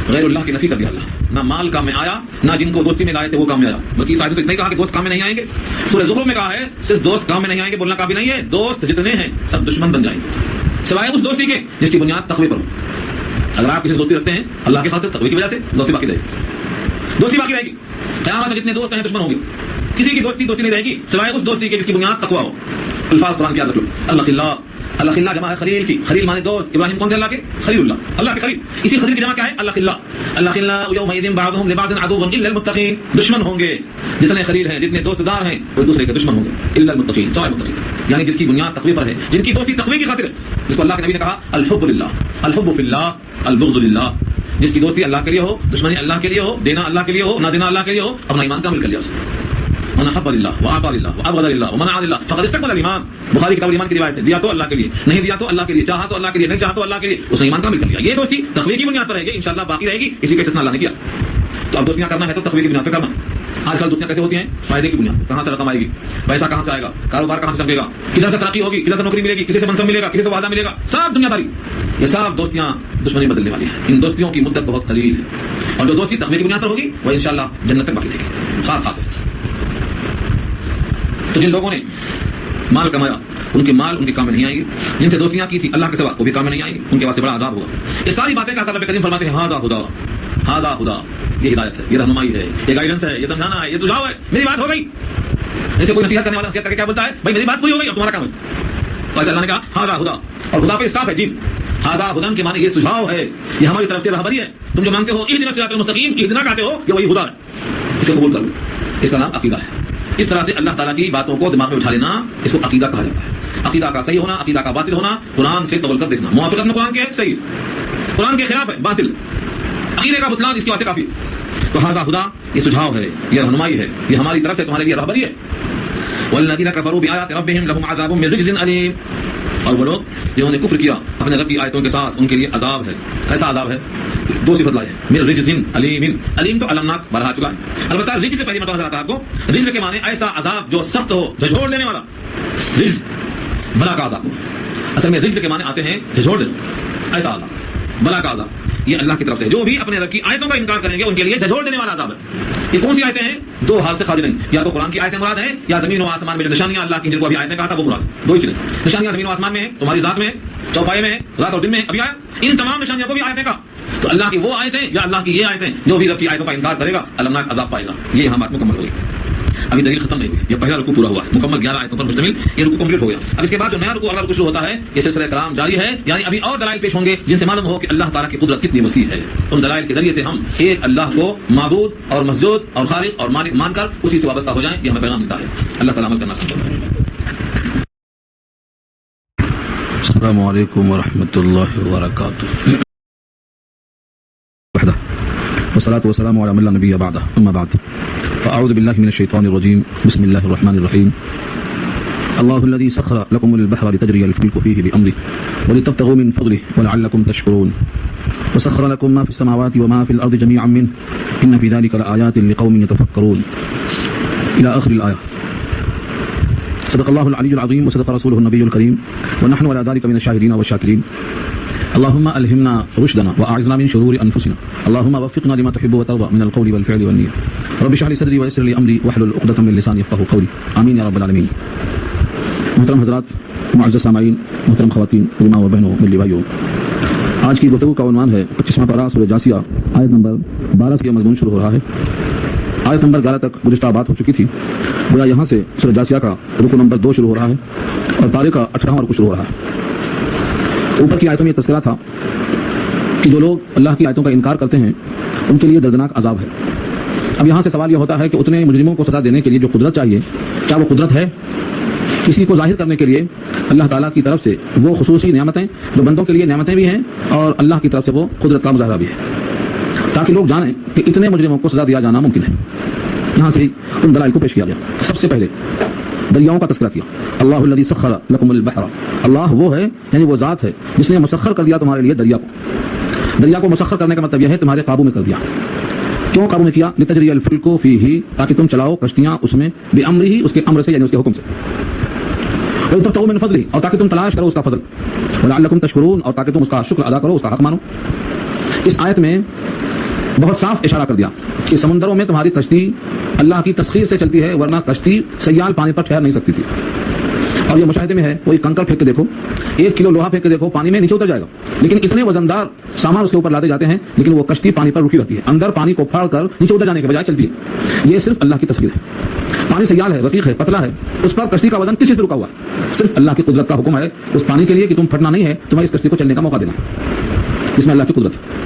غیر اللہ کی نفی کر دیا اللہ نہ مال کام میں آیا نہ جن کو دوستی میں لائے تھے وہ کام میں آیا بلکہ اس آیت میں تو اتنا ہی کہا کہ دوست کام میں نہیں آئیں گے سورہ زخرف میں کہا ہے صرف دوست کام میں نہیں آئیں گے بولنا کافی نہیں ہے دوست جتنے ہیں سب دشمن بن جائیں گے سوائے اس دوستی کے جس کی بنیاد تقوی پر ہو اگر آپ کسی سے دوستی رکھتے ہیں اللہ کے ساتھ تقوی کی وجہ سے دوستی باقی رہے گی دوستی باقی رہے گی قیامت میں جتنے دوست ہیں دشمن ہوں گے کسی کی دوستی نہیں رہے گی سوائے اس دوستی کے جس کی بنیاد تقوی ہو الفاظ قرآن کی یاد رکھ لو اللہ خلا جمع ہے خلیل کی خلیل مانے دوست ابراہیم کون تھے اللہ کے خلیل اللہ کے خلیل اسی خلیل کی جمع کیا ہے اللہ خلا یومئذ بعضهم لبعض عدو الا المتقین دشمن ہوں گے جتنے خلیل ہیں جتنے دوست دار ہیں وہ دوسرے کے دشمن ہوں گے الا المتقین سوائے متقین یعنی جس کی بنیاد تقوی پر ہے جن کی دوستی تقوی کی خاطر جس کو اللہ کے نبی نے کہا الحب للہ الحب فی اللہ البغض للہ جس کی دوستی اللہ کے لیے ہو دشمنی اللہ کے لیے ہو دینا اللہ کے لیے ہو نہ دینا اللہ کے لیے ہو اپنا ایمان کامل کر لیا اس نے من حب للہ وآطا للہ وابغض للہ ومنع للہ فقد استكمل الایمان بخاری کتاب ایمان کی روایت ہے دیا تو اللہ کے لیے نہیں دیا تو اللہ کے لیے چاہا تو اللہ کے لیے نہیں چاہا تو اللہ کے لیے اس نے ایمان کامل کر لیا یہ دوستی تقوی کی بنیاد پر رہے گی انشاءاللہ باقی رہے گی اسی کا استثناء اللہ نے کیا تو اب دوستیاں کرنا ہے تو تقوی کی بنیاد پہ کرنا آج کل دوستیاں کیسے ہوتی ہیں فائدے کی بنیاد کہاں سے رقم آئے گی پیسہ کہاں سے آئے گا کاروبار کہاں سے چمکے گا کدھر سے ترقی ہوگی کدھر سے نوکری ملے گی کسی سے منصب ملے گا کسی سے وعدہ ملے گا سب دنیا داری یہ سب دوستیاں دشمنی بدلنے والی ہیں ان دوستیوں کی مدت بہت قلیل ہے اور جو دوستی تقوی کی بنیاد پر ہوگی وہ انشاءاللہ جنت تک باقی رہے گی ساتھ ساتھ ہے تو جن لوگوں نے مال کمایا ان کے مال ان کے کام میں نہیں آئیں گے جن سے دوستیاں کی تھی اللہ کے سوا وہ بھی کام میں نہیں آئیں گے ان کے واسطے بڑا عذاب ہوگا یہ ساری باتیں کہا رب کریم فرماتے ہیں ہاذا خدا یہ ہدایت ہے یہ رہنمائی ہے یہ گائیڈنس ہے یہ سمجھانا ہے یہ سجھاؤ ہے میری بات ہو گئی جیسے کوئی نصیحت کرنے والا نصیحت کر کے کیا بولتا ہے بھائی میری بات پوری ہو گئی اب تمہارا کام ہے ویسے اللہ نے کہا ہاذا خدا اور خدا پہ اسٹاف ہے جی ہاذا خدا کے معنی یہ سجھاؤ ہے یہ ہماری طرف سے رہبری ہے تم جو مانگتے ہو اہدنا الصراط المستقیم اہدنا کہتے ہو یہ وہی خدا ہے اسے قبول کر لو اس کا نام عقیدہ ہے اس طرح سے اللہ تعالیٰ کی باتوں کو دماغ میں اٹھا لینا اس کو عقیدہ کہا جاتا ہے عقیدہ کا صحیح ہونا عقیدہ کا باطل ہونا قرآن سے تول کر دیکھنا موافقت میں قرآن کے صحیح قرآن کے خلاف ہے باطل عقیدے کا بطلان اس کے واسطے کافی تو ہاذا خدا یہ سجھاؤ ہے یہ رہنمائی ہے یہ ہماری طرف سے تمہارے لیے رہبری ہے والذین کفروا بآیات ربهم لهم عذاب من رجز علیم اور وہ لوگ جنہوں نے کفر کیا اپنے رب کی آیتوں کے ساتھ ان کے لیے عذاب ہے کیسا عذاب ہے دو صفت لائے من رجز علیم تو المناک بڑھا چکا ہے البتہ رجز سے پہلی مرتبہ نظر آتا ہے آپ کو رجز کے معنی ایسا عذاب جو سخت ہو جھنجھوڑ دینے والا رجز بلا کا عذاب اصل میں رجز کے معنی آتے ہیں جھنجھوڑ دینا ایسا عذاب بلا کا عذاب یہ اللہ کی طرف سے جو بھی اپنے رب کی آیتوں کا انکار کریں گے ان کے لیے جھنجھوڑ دینے والا عذاب ہے یہ کون سی آیتیں ہیں دو حال سے خالی نہیں یا تو قرآن کی آیتیں مراد ہیں یا زمین و آسمان میں جو نشانیاں اللہ کی جن کو ابھی آیتیں کہا تھا وہ مراد دو ہی چیزیں نشانیاں زمین و آسمان میں ہیں تمہاری ذات میں چوپائے میں رات اور دن میں ابھی آیا ان تمام نشانیوں کو بھی آیتیں کہا تو اللہ کی وہ آیتیں یا اللہ کی یہ آیتیں جو بھی رب کی آیتوں کا انکار کرے گا المناک عذاب پائے گا یہ یہاں بات مکمل ہوگی ابھی دلیل ختم نہیں ہوئی یہ پہلا رکوع پورا ہوا ہے مکمل 11 آیتوں پر مشتمل یہ رکوع کمپلیٹ ہو گیا اب اس کے بعد جو نیا رکوع اگلا رکوع شروع ہوتا ہے یہ سلسلہ کلام جاری ہے یعنی ابھی اور دلائل پیش ہوں گے جن سے معلوم ہو کہ اللہ تعالیٰ کی قدرت کتنی وسیع ہے ان دلائل کے ذریعے سے ہم ایک اللہ کو معبود اور مسجود اور خالق اور مالک مان کر اسی سے وابستہ ہو جائیں یہ ہمیں پیغام ملتا ہے اللہ تعالیٰ عمل کرنا سمجھتا ہے السلام علیکم ورحمۃ اللہ وبرکاتہ والصلاة والسلام على من لا نبي بعده أما بعد فأعوذ بالله من الشيطان الرجيم بسم الله الرحمن الرحيم الله الذي سخر لكم البحر لتجري الفلك فيه بأمره ولتبتغوا من فضله ولعلكم تشكرون وسخر لكم ما في السماوات وما في الأرض جميعا منه إن في ذلك لآيات لقوم يتفكرون إلى آخر الآية صدق الله العلي العظيم وصدق رسوله النبي الكريم ونحن على ذلك من الشاهدين والشاكرين اللهم ألهمنا رشدنا وأعذنا من شرور أنفسنا اللهم وفقنا لما تحب وترضى من القول والفعل والنية رب اشرح لي صدري ويسر لي أمري واحلل عقدة من لساني يفقهوا قولي آمين يا رب العالمين محترم حضرات معزز سامعین محترم خواتین علماء و بہنوں ملی بھائیوں آج کی گفتگو کا عنوان ہے 25واں پارہ سورہ جاثیہ آیت نمبر 12 سے یہ مضمون شروع ہو رہا ہے آیت نمبر 11 تک گزشتہ بات ہو چکی تھی گویا یہاں سے سورہ جاثیہ کا رکوع نمبر 2 شروع ہو رہا ہے اور پارے کا 18واں رکوع شروع ہو رہا ہے اوپر کی آیتوں میں یہ تذکرہ تھا کہ جو لوگ اللہ کی آیتوں کا انکار کرتے ہیں ان کے لیے دردناک عذاب ہے اب یہاں سے سوال یہ ہوتا ہے کہ اتنے مجرموں کو سزا دینے کے لیے جو قدرت چاہیے کیا وہ قدرت ہے کسی کو ظاہر کرنے کے لیے اللہ تعالیٰ کی طرف سے وہ خصوصی نعمتیں جو بندوں کے لیے نعمتیں بھی ہیں اور اللہ کی طرف سے وہ قدرت کا مظاہرہ بھی ہے تاکہ لوگ جانیں کہ اتنے مجرموں کو سزا دیا جانا ممکن ہے یہاں سے ان دلائل کو پیش کیا گیا سب سے پہلے دریاؤں کا تذکرہ کیا اللہ الذی سخر لکم البحر اللہ وہ ہے یعنی وہ ذات ہے جس نے مسخر کر دیا تمہارے لیے دریا کو دریا کو مسخر کرنے کا مطلب یہ ہے تمہارے قابو میں کر دیا. کیوں قابو میں کیا؟ لتجری الفلک فیہ، تاکہ تم چلاؤ کشتیاں اس میں، بامرہ، اس کے امر سے، یعنی اس کے حکم سے، وتبتغوا من فضلہ، اور تاکہ تم تلاش کرو اس کا فضل، ولعلکم تشکرون، اور تاکہ تم اس کا شکر ادا کرو، اس کا حق مانو. اس آیت میں بہت صاف اشارہ کر دیا کہ سمندروں میں تمہاری کشتی اللہ کی تسخیر سے چلتی ہے، ورنہ کشتی سیال پانی پر ٹھہر نہیں سکتی تھی. اور یہ مشاہدے میں ہے، کوئی کنکر پھینک کے دیکھو، 1 کلو لوہا پھینک کے دیکھو، پانی میں نیچے اتر جائے گا، لیکن اتنے وزندار سامان اس کے اوپر لاتے جاتے ہیں، لیکن وہ کشتی پانی پر رکی رہتی ہے، اندر پانی کو پھاڑ کر نیچے اتر جانے کے بجائے چلتی ہے. یہ صرف اللہ کی تسخیر ہے. پانی سیال ہے، رقیق ہے، پتلا ہے، اس پر کشتی کا وزن کس چیز پر رکا ہوا ہے؟ صرف اللہ کی قدرت کا حکم ہے اس پانی کے لیے کہ تم پھٹنا نہیں ہے، تمہیں اس کشتی کو چلنے کا موقع دینا، جس میں اللہ کی قدرت ہے.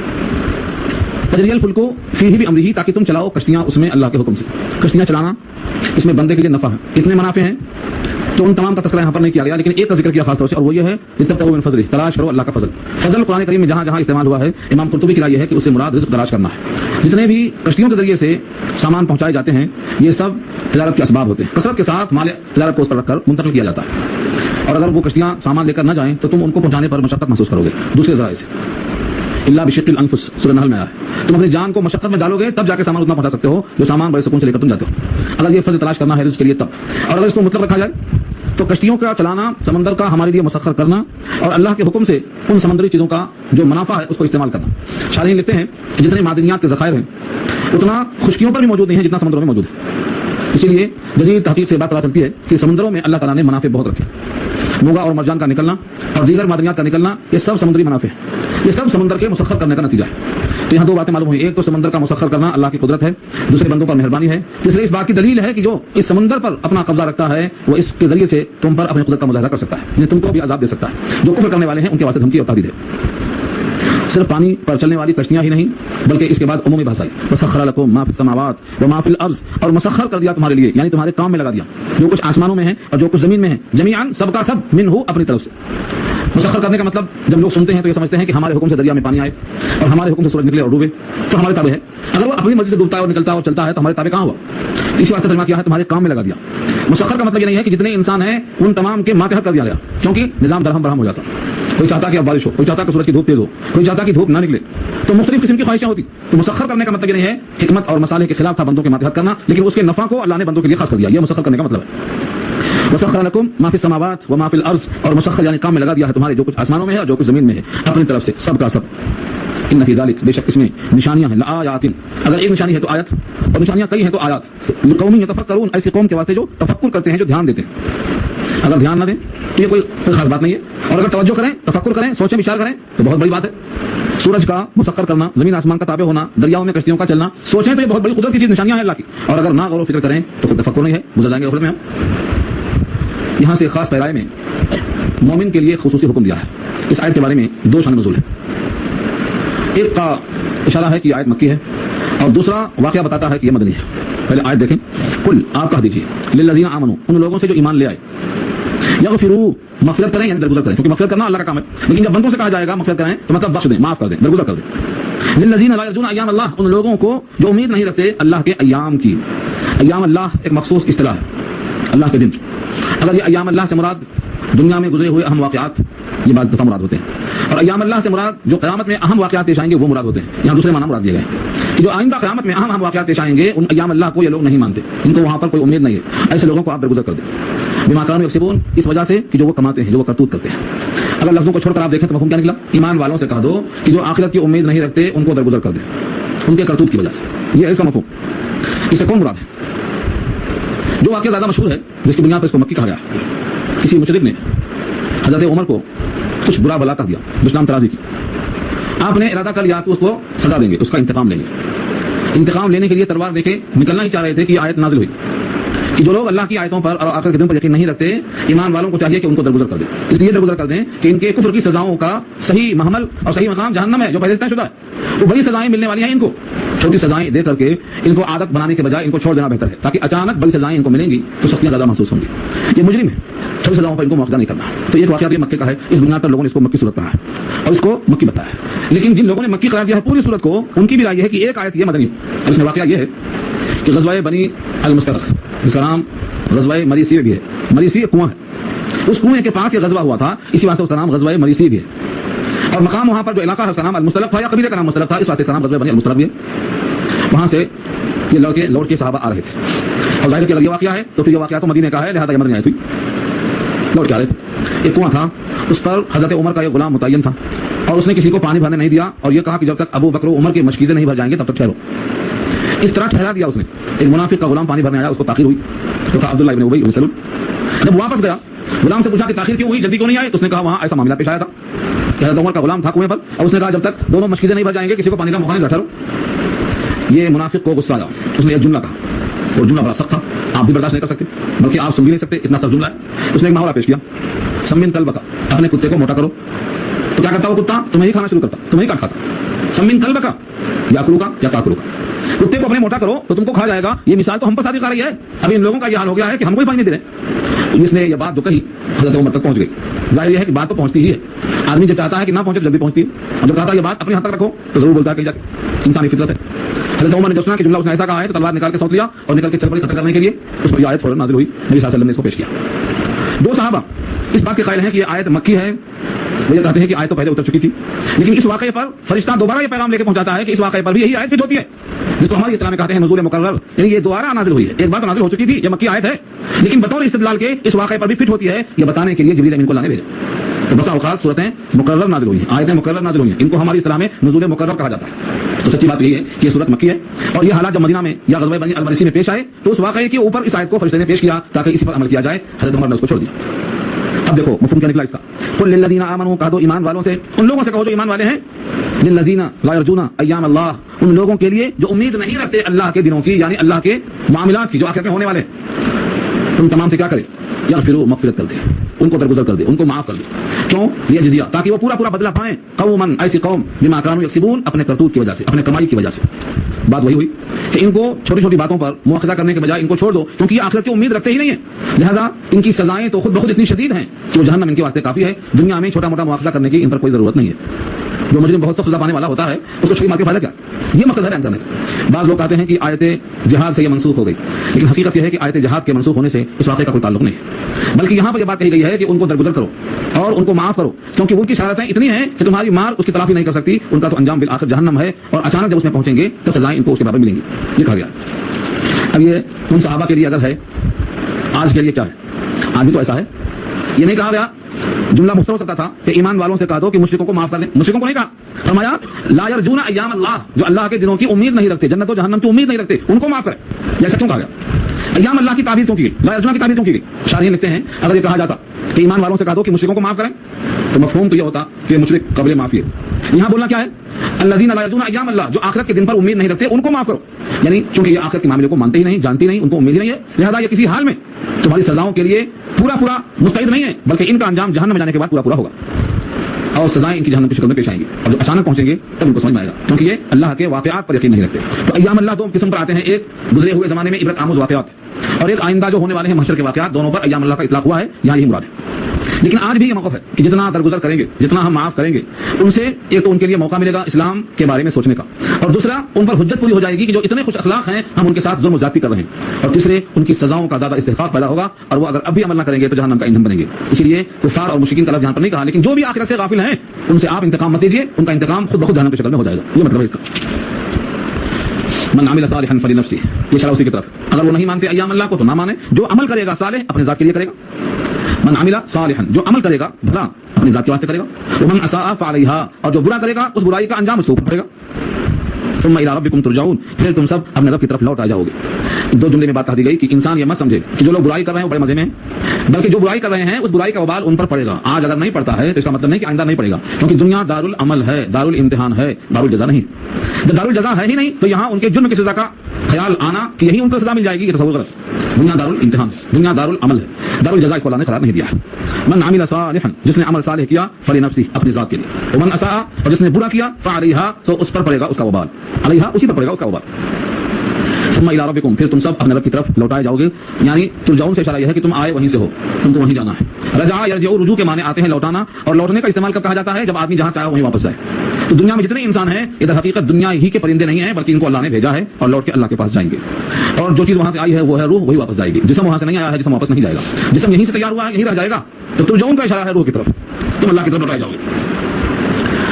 تجری الفلک فیہ بامرہ، تاکہ تم چلاؤ کشتیاں اس میں اللہ کے حکم سے. کشتیاں چلانا اس میں بندے کے لیے نفع ہے. کتنے منافع ہیں تو ان تمام کا تذکرہ یہاں پر نہیں کیا گیا، لیکن ایک کا ذکر کیا خاص طور سے، اور وہ یہ ہے لتبتغوا من فضلہ، تلاش کرو اللہ کا فضل. فضل قرآن کریم میں جہاں جہاں استعمال ہوا ہے، امام قرطبی کی رائے یہ ہے کہ اس سے مراد رزق تلاش کرنا ہے. جتنے بھی کشتیوں کے ذریعے سے سامان پہنچائے جاتے ہیں یہ سب تجارت کے اسباب ہوتے ہیں. کثرت کے ساتھ مال تجارت کو اس پر رکھ کر منتقل کیا جاتا ہے، اور اگر وہ کشتیاں سامان لے کر نہ جائیں تو تم ان کو پہنچانے پر مشقت محسوس کرو گے دوسرے ذرائع سے. اللہ بشق الانفس، سورہ نحل میں آیا ہے. تم اپنی جان کو مشقت میں ڈالو گے تب جا کے سامان اتنا پہنچا سکتے ہو جو سامان بڑے سکون سے لے کر تم جاتے ہو. اگر یہ فضل تلاش کرنا ہے رزق کے لیے تب، اور اگر اس کو مطلب رکھا جائے تو کشتیوں کا چلانا، سمندر کا ہمارے لیے مسخر کرنا، اور اللہ کے حکم سے ان سمندری چیزوں کا جو منافع ہے اس کو استعمال کرنا. شارحین لکھتے ہیں جتنے معدنیات کے ذخائر ہیں اتنا خشکیوں پر بھی موجود نہیں ہے جتنا سمندروں میں موجود ہے. اسی لیے جدید تحقیق سے بات پتہ چلتی ہے کہ سمندروں میں اللہ تعالیٰ نے منافع بہت رکھے. موگا اور مرجان کا نکلنا اور دیگر معدنیات کا نکلنا یہ سب سمندری منافع ہے، یہ سب سمندر کے مسخر کرنے کا نتیجہ ہے. تو یہاں 2 باتیں معلوم ہوئی، ایک تو سمندر کا مسخر کرنا اللہ کی قدرت ہے، دوسرے بندوں پر مہربانی ہے. تیسرے اس بات کی دلیل ہے کہ جو اس سمندر پر اپنا قبضہ رکھتا ہے وہ اس کے ذریعے سے تم پر اپنی قدرت کا مظاہرہ کر سکتا ہے، یعنی تم کو بھی عذاب دے سکتا ہے. جو کفر کرنے والے ہیں ان کے واسطے دھمکی اور تہدید ہے. صرف پانی پر چلنے والی کشتیاں ہی نہیں بلکہ اس کے بعد عمومی بحث آئی، وسخر لکم ما فی السماوات وما فی الارض، اور مسخر کر دیا تمہارے لیے، یعنی تمہارے کام میں لگا دیا جو کچھ آسمانوں میں ہے اور جو کچھ زمین میں ہے، جمیعاً سب کا سب منہ، اپنی طرف سے. مسخر کرنے کا مطلب جب لوگ سنتے ہیں تو یہ سمجھتے ہیں کہ ہمارے حکم سے دریا میں پانی آئے اور ہمارے حکم سے سورج نکلے اور ڈوبے تو ہمارے تابع ہے. اگر وہ اپنی مرضی سے ڈوبتا ہے اور نکلتا ہے اور چلتا ہے تو ہمارے تابع کہاں ہوا؟ اسی واسطے ترجمہ کیا ہے تمہارے کام میں لگا دیا. مسخر کا مطلب یہ نہیں ہے کہ جتنے انسان ہیں ان تمام کے ماتحت کر دیا گیا، کیونکہ نظام درہم برہم ہو جاتا. کوئی چاہتا کہ اب بارش ہو، کوئی چاہتا کہ سورج کی دھوپ تیز ہو، کوئی چاہتا کہ دھوپ نہ نکلے، تو مختلف قسم کی خواہشیں ہوتی. تو مسخر کرنے کا مطلب یہ نہیں ہے حکمت اور مصالح کے خلاف تھا بندوں کے ماتحت کرنا، لیکن اس کے نفع کو اللہ نے بندوں کے لیے خاص کر دیا. یہ مسخر کرنے کا مطلب ہے. وسخر لکم ما فی السماوات وما فی الارض، اور مسخر یعنی کام میں لگا دیا ہے تمہارے جو کچھ آسمانوں میں ہے اور جو کچھ زمین میں ہے اپنی طرف سے، سب کا سب. ان فی ذلک، بے شک اس میں نشانیاں ہیں، لآیات، اگر ایک نشانی ہے تو آیت، اور نشانیاں کئی ہیں تو آیات. لقوم یتفکرون، ایسی قوم کے واسطے جو تفکر کرتے ہیں، جو دھیان دیتے ہیں. اگر دھیان نہ دیں تو یہ کوئی خاص بات نہیں ہے، اور اگر توجہ کریں، تفکر کریں، سوچیں، وچار کریں تو بہت بڑی بات ہے. سورج کا مسخر کرنا، زمین آسمان کا تابع ہونا، دریاؤں میں کشتیوں کا چلنا، سوچیں تو یہ بہت بڑی قدرت کی چیز، نشانیاں ہیں اللہ کی. اور اگر نہ غور و فکر کریں تو کوئی تفکر نہیں ہے، گزر جائیں گے غفلت میں ہم. یہاں سے خاص پیرائے میں مومن کے لیے خصوصی حکم دیا ہے. اس آیت کے بارے میں 2 شان نزول ہیں. ایک کا اشارہ ہے کہ یہ آیت مکی ہے، اور دوسرا واقعہ بتاتا ہے کہ یہ مدنی ہے. پہلے آیت دیکھیں. قل، آپ کہہ دیجیے، للذین آمنوا، ان لوگوں سے جو ایمان لے آئے، یغفروا، مغفرت کریں، یعنی درگزر کریں، کیونکہ مغفرت کرنا اللہ کا کام ہے، لیکن جب بندوں سے کہا جائے گا مغفرت کریں تو مطلب بخش دیں، معاف کر دیں، درگزر کر دیں. للذین لا یرجون ایام اللہ، ان لوگوں کو جو امید نہیں رکھتے اللہ کے ایام کی. ایام اللہ ایک مخصوص اصطلاح ہے، اللہ کے دن. اگر یہ ایام اللہ سے مراد دنیا میں گزرے ہوئے اہم واقعات، یہ بعض دفعہ مراد ہوتے ہیں، اور ایام اللہ سے مراد جو قیامت میں اہم واقعات پیش آئیں گے وہ مراد ہوتے ہیں. یہاں دوسرے معنی مراد دیے گئے کہ جو آئندہ قیامت میں اہم واقعات پیش آئیں گے ان ایام اللہ کو یہ لوگ نہیں مانتے، ان کو وہاں پر کوئی امید نہیں ہے. ایسے لوگوں کو آپ درگزر کر دیں. بما کانوا یکسبون، اس وجہ سے کہ جو وہ کماتے ہیں، جو وہ کرتوت کرتے ہیں. اگر لفظوں کو چھوڑ کر آپ دیکھیں تو مفہوم کیا نکلا؟ ایمان والوں سے کہہ دو کہ جو آخرت کی امید نہیں رکھتے ان کو درگزر کر دیں ان کے کرتوت کی وجہ سے. یہ ہے اس کا مفہوم. اس سے کون مراد ہے؟ جو واقعہ زیادہ مشہور ہے جس کی بنیاد پر اس کو مکی کہا گیا، کسی مشرک نے حضرت عمر کو کچھ برا بلا کہہ دیا، دشنام ترازی کی. آپ نے ارادہ کر لیا کہ اس کو سزا دیں گے، اس کا انتقام لیں گے. انتقام لینے کے لیے تلوار لے کے نکلنا ہی چاہ رہے تھے کہ یہ آیت نازل ہوئی کہ جو لوگ اللہ کی آیتوں پر اور آخرت کے دن پر یقین نہیں رکھتے، ایمان والوں کو چاہیے کہ ان کو درگزر کر دیں. اس لیے درگزر کر دیں کہ ان کے کفر کی سزاؤں کا صحیح محمل اور صحیح مقام جہنم ہے جو پہلے طے شدہ ہے. وہ بڑی سزائیں ملنے والی ہیں ان کو. چھوٹی سزائیں دے کر کے ان کو عادت بنانے کے بجائے ان کو چھوڑ دینا بہتر ہے، تاکہ اچانک بڑی سزائیں ان کو ملیں گی تو سختیاں زیادہ محسوس ہوں گی. یہ مجرم ہے، چھوٹی سزاؤں پر ان کو مواخذہ نہیں کرنا. تو ایک واقعہ یہ مکے کا ہے، اس بنیاد پر لوگوں نے اس کو مکی صورت کہا ہے اور اس کو مکی بتایا ہے. لیکن جن لوگوں نے مکی قرار دیا ہے پوری صورت کو، ان کی بھی رائے یہ ہے کہ ایک آیت یہ مدنی ہے. اس میں واقعہ یہ ہے کہ غزوہ بنی المستلق، جس کا نام غزوہ مریسی بھی ہے. مریسی ایک کنواں ہے، اس کنویں کے پاس یہ غزوہ ہوا تھا، اسی واسطے اس کا نام غزوہ مریسی بھی ہے. اور مقام وہاں پر جو علاقہ ہے اس کا نام المستلق تھا یا قبیلے کا نام مستلق تھا، اس واسطے اس کا نام غزوہ بنی المستلق بھی ہے۔ وہاں سے یہ لڑکے لوٹ کے صحابہ آ رہے تھے، اور ظاہر کہ اگر یہ واقعہ ہے تو پھر یہ واقعہ تو مدینے کا ہے، لہٰذا یہ مدینے آئی تھی، لوٹ کے آ رہے تھے۔ ایک کنواں تھا، اس پر حضرت عمر کا ایک غلام متعین تھا، اور اس نے کسی کو پانی بھرنے نہیں دیا، اور یہ کہا کہ جب تک ابو بکر و عمر کی مشکیزیں نہیں بھر جائیں گے تب تک ٹھہرو۔ اس طرح ٹھہرا دیا اس نے۔ ایک منافق کا غلام پانی بھرنے آیا، اس کو تاخیر ہوئی، تو تھا عبداللہ ابن ابی بن سلول۔ جب واپس گیا، غلام سے پوچھا کہ تاخیر کیوں ہوئی، جلدی کیوں نہیں آئے، تو اس نے کہا وہاں ایسا معاملہ پیش آیا تھا کہ حضرت عمر کا غلام تھا کنویں پر، اور اس نے کہا جب تک دونوں مشکیزیں نہیں بھر جائیں گے کسی کو پانی کا موقع نہیں، ٹھہرو۔ یہ منافق کو غصہ آیا، اس نے ایک جملہ کہا، اور جملہ بڑا سخت تھا، آپ بھی برداشت نہیں کر سکتے، بلکہ آپ سن بھی نہیں سکتے، اتنا سخت جملہ ہے۔ اس نے ایک محاورہ پیش کیا، سمن کلب کا، اپنے کتے کو موٹا کرو۔ تو کیا کرتا وہ کتا؟ تمہیں ہی کھانا شروع کرتا، تمہیں ہی کاٹ کھاتا۔ سمن کلب کا، یا کرو کا یا کاکرو کا، کتے کو اپنے موٹا کرو تو تم کو کھا جائے گا۔ یہ مثال تو ہم پر صادق آ رہی ہے۔ ابھی ان لوگوں کا یہ حال ہو گیا ہے کہ ہم کو ہی پانی نہیں دے رہے۔ اس نے یہ بات جو کہی حضرت عمر تک پہنچ گئی۔ ظاہر یہ ہے کہ بات تو پہنچتی ہی ہے، آدمی جب چاہتا ہے کہ نہ پہنچے جلدی پہنچتی ہے، اور جب کہتا ہے یہ بات اپنے حد تک رکھو تو ضرور بولتا ہے کہ جا کے، انسانی فطرت ہے۔ حضرت عمر نے جب سنا کہ جملہ اس نے ایسا کہا ہے تو تلوار نکال کے سونپ لیا اور نکل کے چل پڑی قتل کرنے کے لیے۔ اس پر یہ آیت فوراً نازل ہوئی، نبی صلی اللہ علیہ وسلم نے اس کو پیش کیا۔ دو صحابہ اس بات کے قائل ہیں کہ یہ آیت مکی ہے، وہ یہ کہتے ہیں کہ آیت تو پہلے اتر چکی تھی، لیکن اس واقعے پر فرشتہ دوبارہ یہ پیغام لے کے پہنچاتا ہے کہ اس واقعے پر بھی یہی آیت فٹ ہوتی ہے، جس کو ہماری اصطلاح میں کہتے ہیں نزول مکرر، یعنی یہ دوبارہ نازل ہوئی ہے۔ ایک بار تو نازل ہو چکی تھی، یہ مکی آیت ہے، لیکن بطور استدلال کے اس واقعے پر بھی فٹ ہوتی ہے، یہ بتانے کے لیے جبریل امین کو اللہ نے بھیجا۔ تو بسا اوقات صورتیں مقرر نازل ہوئی ہیں، آیتیں مقرر نازل ہوئی ہیں، ان کو ہماری اصطلاح میں نزول مقرر کہا جاتا ہے۔ تو سچی بات یہ ہے کہ یہ صورت مکی ہے، اور یہ حالات جب مدینہ میں یا غزوہ بنی المرسی میں پیش آئے تو اس واقعے کے اوپر اس آیت کو فرشتے نے پیش کیا تاکہ اسی پر عمل کیا جائے۔ حضرت عمر نے اس کو چھوڑ دیا۔ اب دیکھو مفہوم کیا نکلا اس کا، قل للذین آمنوا، کہہ دو ایمان والوں سے، ان لوگوں سے کہو جو ایمان والے ہیں، للذین لا یرجون ایام اللہ، ان لوگوں کے لیے جو امید نہیں رکھتے اللہ کے دنوں کی، یعنی اللہ کے معاملات کی جو آخرت میں ہونے والے، تم تمام سے کیا کرے، یغفروا، مغفرت کر دے، ان کو درگزر کر دے، ان کو معاف کر دے۔ کیوں؟ یہ جزیہ، تاکہ وہ پورا پورا بدلہ پائیں، قومن، ایسی قوم، بما کانوا یکسبون، اپنے کرتوت کی وجہ سے، اپنے کمائی کی وجہ سے۔ بات وہی ہوئی کہ ان کو چھوٹی چھوٹی باتوں پر مواخذہ کرنے کے بجائے ان کو چھوڑ دو، کیونکہ یہ آخرت کی امید رکھتے ہی نہیں ہیں، لہٰذا ان کی سزائیں تو خود بخود اتنی شدید ہیں کہ وہ جہنم ان کے واسطے کافی ہے، دنیا میں چھوٹا موٹا مواخذہ کرنے کی ان پر کوئی ضرورت نہیں ہے۔ جو مجرم بہت سخت سزا پانے والا ہوتا ہے اس کو چھری مار کے فائدہ کیا؟ یہ مقصد ہے بیان کرنے کا۔ بعض لوگ کہتے ہیں کہ آیت جہاد سے یہ منسوخ ہو گئی، لیکن حقیقت یہ ہے کہ آیت جہاد کے منسوخ ہونے سے اس واقعے کا کوئی تعلق نہیں ہے، بلکہ یہاں پر یہ بات کہی گئی ہے کہ ان کو درگزر کرو اور ان کو معاف کرو، کیونکہ ان کی شرارتیں اتنی ہیں کہ تمہاری مار اس کی تلافی نہیں کر سکتی، ان کا تو انجام بالآخر جہنم ہے، اور اچانک جب اس میں پہنچیں گے تو سزائیں ان کو اس کے برابر ملیں گی، یہ کہا گیا۔ اب یہ ان صحابہ کے لیے اگر ہے، آج کے لیے کیا ہے؟ آج بھی تو ایسا ہے۔ یہ نہیں کہا گیا، جملہ مختصر ہو سکتا تھا کہ ایمان والوں سے کہا دو کہ مشرکوں کو معاف کر دیں، مشرکوں کو نہیں کہا، فرمایا لا یرجون ایام اللہ، جو اللہ کے دنوں کی امید نہیں رکھتے، جنت و جہنم کی امید نہیں رکھتے، ان کو معاف کریں۔ جیسا کیوں کہا گیا؟ ایام اللہ کی تعبیر کیوں کی گئی؟ لا یرجون کی تعبیر کیوں کی گئی؟ شارحین لکھتے ہیں اگر یہ کہا جاتا کہ ایمان والوں سے کہا دو کہ مشرکوں کو معاف کریں تو مفہوم تو یہ ہوتا کہ مشرک قبل معافی ہے۔ یہاں بولنا کیا ہے؟ الذین لا یرجون ایام اللہ، جو آخرت کے دن پر امید نہیں رکھتے ان کو معاف کرو، یعنی چونکہ یہ آخرت کے معاملے کو مانتے ہی نہیں، جانتی نہیں، ان کو امید ہی نہیں ہے، لہذا یہ کسی حال میں تمہاری سزاؤں کے لیے پورا مستعد نہیں ہے، بلکہ ان کا انجام جہنم میں جانے کے بعد پورا ہوگا، اور سزائیں ان کی جہنم کی شکل میں پیش آئیں گی، اور جب اچانک پہنچیں گے تب ان کو سمجھ میں آئے گا، کیونکہ یہ اللہ کے واقعات پر یقین نہیں رکھتے۔ تو ایام اللہ دو قسم پر آتے ہیں، ایک گزرے ہوئے زمانے میں عبرت آموز واقعات، اور ایک آئندہ جو ہونے والے ہیں محشر کے واقعات، دونوں پر ایام اللہ کا اطلاق ہوا ہے، یہاں یہی مراد ہے۔ لیکن آج بھی یہ موقف ہے کہ جتنا درگزر کریں گے، جتنا ہم معاف کریں گے، ان سے ایک تو ان کے لیے موقع ملے گا اسلام کے بارے میں سوچنے کا، اور دوسرا ان پر حجت پوری ہو جائے گی کہ جو اتنے خوش اخلاق ہیں ہم ان کے ساتھ ظلم و زیادتی کر رہے ہیں، اور تیسرے ان کی سزاؤں کا زیادہ استحقاق پیدا ہوگا، اور وہ اگر اب بھی عمل نہ کریں گے تو جہنم کا ایندھن بنیں گے۔ اسی لیے کفار اور مشرکین کا لفظ یہاں پر نہیں کہا، لیکن جو بھی آخرت سے غافل ہیں ان سے آپ انتقام مت لیجیے، ان کا انتقام خود بخود جہنم کی شکل میں ہو جائے گا، یہ مطلب ہے اس کا۔ من عمل صالحا فلنفسه، یہ اشارہ اسی کی طرف، اگر وہ نہیں مانتے ایام اللہ کو تو نہ مانے، جو عمل کرے گا صالح اپنے ذات کے لیے کرے گا، من عمل صالحا، جو عمل کرے گا بھلا اپنی ذات کے واسطے کرے گا، ومن اساء فعليها، اور جو برا کرے گا اس برائی کا انجام اس کو پڑے گا، ثم الى ربكم ترجعون، پھر تم سب اپنے رب کی طرف لوٹ آ جاؤ گے۔ دو جملے میں بات کہا دی گئی کہ انسان یہ مت سمجھے کہ جو لوگ برائی کر رہے ہیں وہ بڑے مزے میں ہیں، بلکہ جو برائی کر رہے ہیں اس برائی کا وبال ان پر پڑے گا۔ آج اگر نہیں پڑتا ہے تو اس کا مطلب نہیں کہ آئندہ نہیں پڑے گا، کیونکہ دنیا دار العمل ہے، دار الامتحان ہے، دار الجزا نہیں۔ جب دار الجزا ہے ہی نہیں تو یہاں ان کے جرم کی سزا کا خیال آنا کہ یہی ان کو سزا مل جائے گی، یہ تصور غلط۔ دنیا دار الامتحان ہے، دنیا دار العمل ہے، دار الجزا اس کو اللہ نے قرار نہیں دیا ہے۔ من عمل صالحا، جس نے عمل صالح کیا، فلنفسه، اپنی ذات کے لیے، ومن اساء، اور جس نے برا کیا، فعليها، تو اس پر پڑے گا اس کا وبال، علیہا، اسی پر پڑے گا اس کا وبال۔ ثم الى ربكم، پھر تم سب اپنے رب کی طرف لوٹائے جاؤ گے، یعنی ترجعون سے اشارہ یہ ہے کہ تم آئے وہیں سے ہو، تم کو وہیں جانا ہے۔ رجع یرجع، رجوع کے معنی آتے ہیں لوٹانا، اور لوٹنے کا استعمال کب کہا جاتا ہے؟ جب آدمی جہاں سے آیا وہیں واپس جائے۔ تو دنیا میں جتنے انسان ہیں ادھر حقیقت دنیا ہی کے پرندے نہیں ہیں، بلکہ ان کو اللہ نے بھیجا ہے اور لوٹ کے اللہ کے پاس جائیں گے، اور جو چیز وہاں سے آئی ہے وہ ہے روح، وہی واپس جائے گی۔ جسم وہاں سے نہیں آیا ہے، جسم واپس نہیں جائے گا، جسم یہیں سے تیار ہوا ہے یہیں رہ جائے گا۔ تو ترجعون کا اشارہ ہے روح کی طرف، تم اللہ کی طرف لوٹائے جاؤ گے۔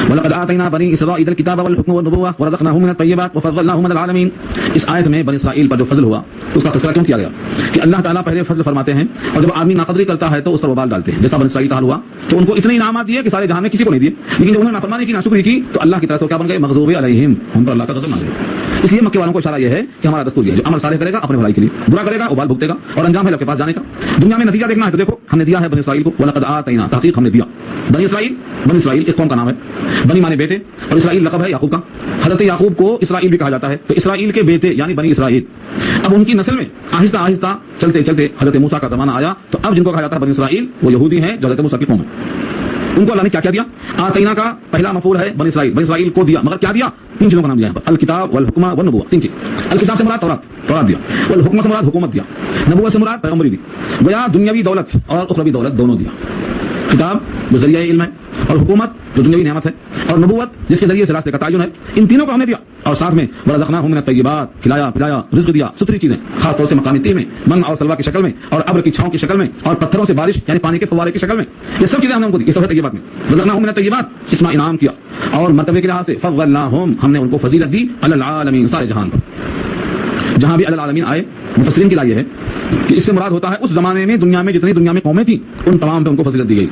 وَلَقَدْ آتَيْنَا بَنِي إِسْرَائِيلَ الْكِتَابَ وَالْحُكْمَ وَالنُّبُوَّةَ وَرَزَقْنَاهُم مِّنَ الطَّيِّبَاتِ وَفَضَّلْنَاهُم عَلَى الْعَالَمِينَ. اس آیت میں بنی اسرائیل پر جو فضل ہوا اس کا تذکرہ کیوں کیا گیا کہ اللہ تعالیٰ پہلے فضل فرماتے ہیں اور جب آدمی ناقدری کرتا ہے تو اس پر وبال ڈالتے ہیں. جیسا بنی اسرائیل کا حال ہوا تو ان کو اتنے انعامات دیے کہ سارے جہان میں کسی کو نہیں دیے, لیکن جب انہوں نے نافرمانی کی, ناشکری کی تو اللہ کی طرف سے کیا بن گئے, مغضوب علیہم, ہم پر اللہ کا غضب نازل ہوا. اس لیے مکے والوں کو اشارہ یہ ہے کہ ہمارا دستور یہ ہے, جو عمل صالح کرے گا اپنے بھلائی کے لیے, برا کرے گا ابال بھگتے گا, اور انجام ہے رب کے پاس جانے کا. دنیا میں نتیجہ دیکھنا ہے تو دیکھو ہم نے دیا ہے بنی اسرائیل کو, وَلَقَدْ آتَيْنَا, تحقیق ہم نے دیا. بنی اسرائیل ایک قوم کا نام ہے, بنی مانے بیٹے, اور اسرائیل لقب ہے یعقوب کا. حضرت یعقوب کو اسرائیل بھی کہا جاتا ہے, تو اسرائیل کے بیٹے یعنی بنی اسرائیل. اب ان کی نسل میں آہستہ آہستہ چلتے چلتے حضرت موسیٰ کا زمانہ آیا, تو اب جن کو کہا جاتا ہے بنی اسرائیل وہ یہودی ہیں جو حضرت موسیٰ کی قوم ہے. ان کو اللہ نے کیا کیا دیا, آتینا کا پہلا مفعول ہے بنی اسرائیل کو دیا, مگر کیا دیا, تین چیزوں کا نام دیا ہے, الکتاب والحکمہ والنبوہ, تین چیز. الکتاب سے مراد تورات دیا, والحکمہ سے مراد حکومت دیا, نبوت سے مراد پیغمبری دی. گویا دنیاوی دولت اور اخروی دولت دونوں دیا. کتاب جو ذریعہ علم ہے, اور حکومت جو دنیاوی نعمت ہے, اور نبوت جس کے ذریعے سے راستے کا تعین ہے, ان تینوں کو ہم نے دیا. اور ساتھ میں ورزقناہم من الطیبات, کھلایا پلایا, رزق دیا, ستری چیزیں, خاص طور سے مقامی تیر میں, من اور سلوا کی شکل میں, اور ابر کی چھاؤں کی شکل میں, اور پتھروں سے بارش یعنی پانی کے فوارے کی شکل میں. یہ سب چیزیں ہم نے ان کو دی, یہ سب ہے طیبات میں. ورزقناہم من الطیبات, اتنا انعام کیا. اور مرتبے کے لحاظ سے فضلناہم, ہم نے ان کو فضیلت دی, علی العالمین, سارے جہان پر. جہاں بھی علی العالمین آئے, مفسرین کی رائے ہے کہ اس سے مراد ہوتا ہے اس زمانے میں دنیا میں جتنی دنیا میں قومیں تھیں ان تمام پہ ان کو فضیلت دی گئی.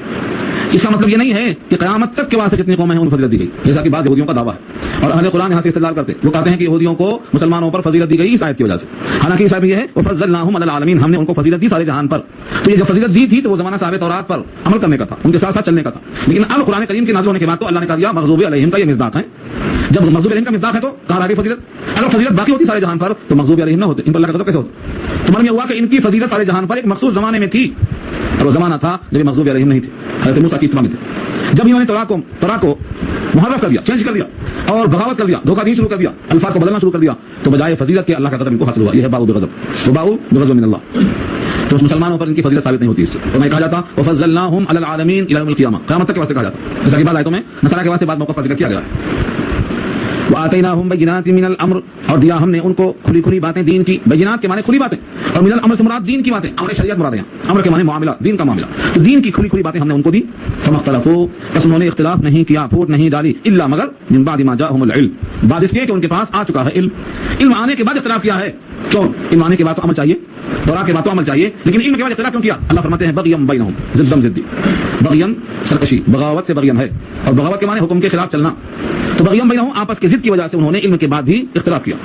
اس کا مطلب یہ نہیں ہے کہ قیامت تک کے واسطے جتنی قومیں ہیں ان کو فضیلت دی گئی, جیسا کہ بعض یہودیوں کا دعویٰ ہے. اور اہل قرآن یہاں سے استدلال کرتے ہیں, وہ کہتے ہیں کہ یہودیوں کو مسلمانوں پر فضیلت دی گئی اس آیت کی وجہ سے. حالانکہ اس آیت میں یہ ہے وفضلناہم علی العالمین, ہم نے ان کو فضیلت دی سارے جہان پر. تو یہ جو فضیلت دی تھی تو وہ زمانہ صحابہ تورات پر عمل کرنے کا تھا, ان کے ساتھ ساتھ چلنے کا تھا. لیکن اب قرآن کریم کے نازل ہونے کے بعد تو اللہ نے کہا دیا مغضوب علیہم کا یہ مصداق ہے. جب مغضوب علیہم کا مصداق ہے تو کہاں آگے فضیلت, اگر فضیلت باقی ہوتی سارے جہان پر تو مغضوب علیہم نہ ہوتے, ان پر اللہ کا غضب کیسے ہوتا. تو معلوم یہ ہوا کہ ان کی فضیلت سارے جہان پر ایک مخصوص زمانے میں تھی, اور وہ زمانہ تھا جب مغضوب علیہم نہیں تھے, حضرت موسیٰ کی اتباع میں تھے. جب انہوں نے تورات کو محرف کر دیا, چینج کر دیا, اور بغاوت کر دیا, دھوکہ دہی شروع کر دیا, الفاظ کو بدلنا شروع کر دیا, تو بجائے فضیلت کے اللہ کا غضب ان کو حاصل ہوا. یہ ہے باؤ بغضب, وباؤ بغضب من اللہ. تو اس مسلمانوں پر ان کی فضیلت ثابت نہیں ہوتی. اس سے تو میں کہا جاتا وفضلناہم علی العالمین الی یوم القیامہ, قیامت تک کے واسطے کہا جاتا, جیسا کہ بعض آیتوں میں نصارہ کے واسطے بعض موقف کا ذکر کیا گیا ہے. وآتیناہم بینات من الامر, اور دیا ہم نے ان کو کھلی کھلی باتیں دین کی. بینات کے معنی کھلی باتیں, اور من الامر سے مراد دین کی باتیں, امر شریعت مراد ہے. امر کے معنی معاملہ, دین کا معاملہ, تو دین کی کھلی کھلی باتیں ہم نے ان کو دی. فمختلفوا, بس انہوں نے اختلاف نہیں کیا, پھوٹ نہیں ڈالی, الا مگر من بعد ما جاءہم العلم, بعد اس کے کہ ان کے پاس آ چکا ہے علم. علم آنے کے بعد اختلاف کیا ہے. کیوں؟ علم آنے کے بعد تو عمل چاہیے, تورات کے بعد تو عمل چاہیے, لیکن علم کے بعد اختلاف کیوں کیا؟ اللہ فرماتے ہیں بغیم بینہم, ضدم ضدی. بغیم سرکشی, بغاوت سے بغیم ہے, اور بغاوت کے معنی حکم کے خلاف چلنا. تو بغیم بینہم, آپس کی ضد کی وجہ سے انہوں نے علم کے بعد بھی اختلاف کیا,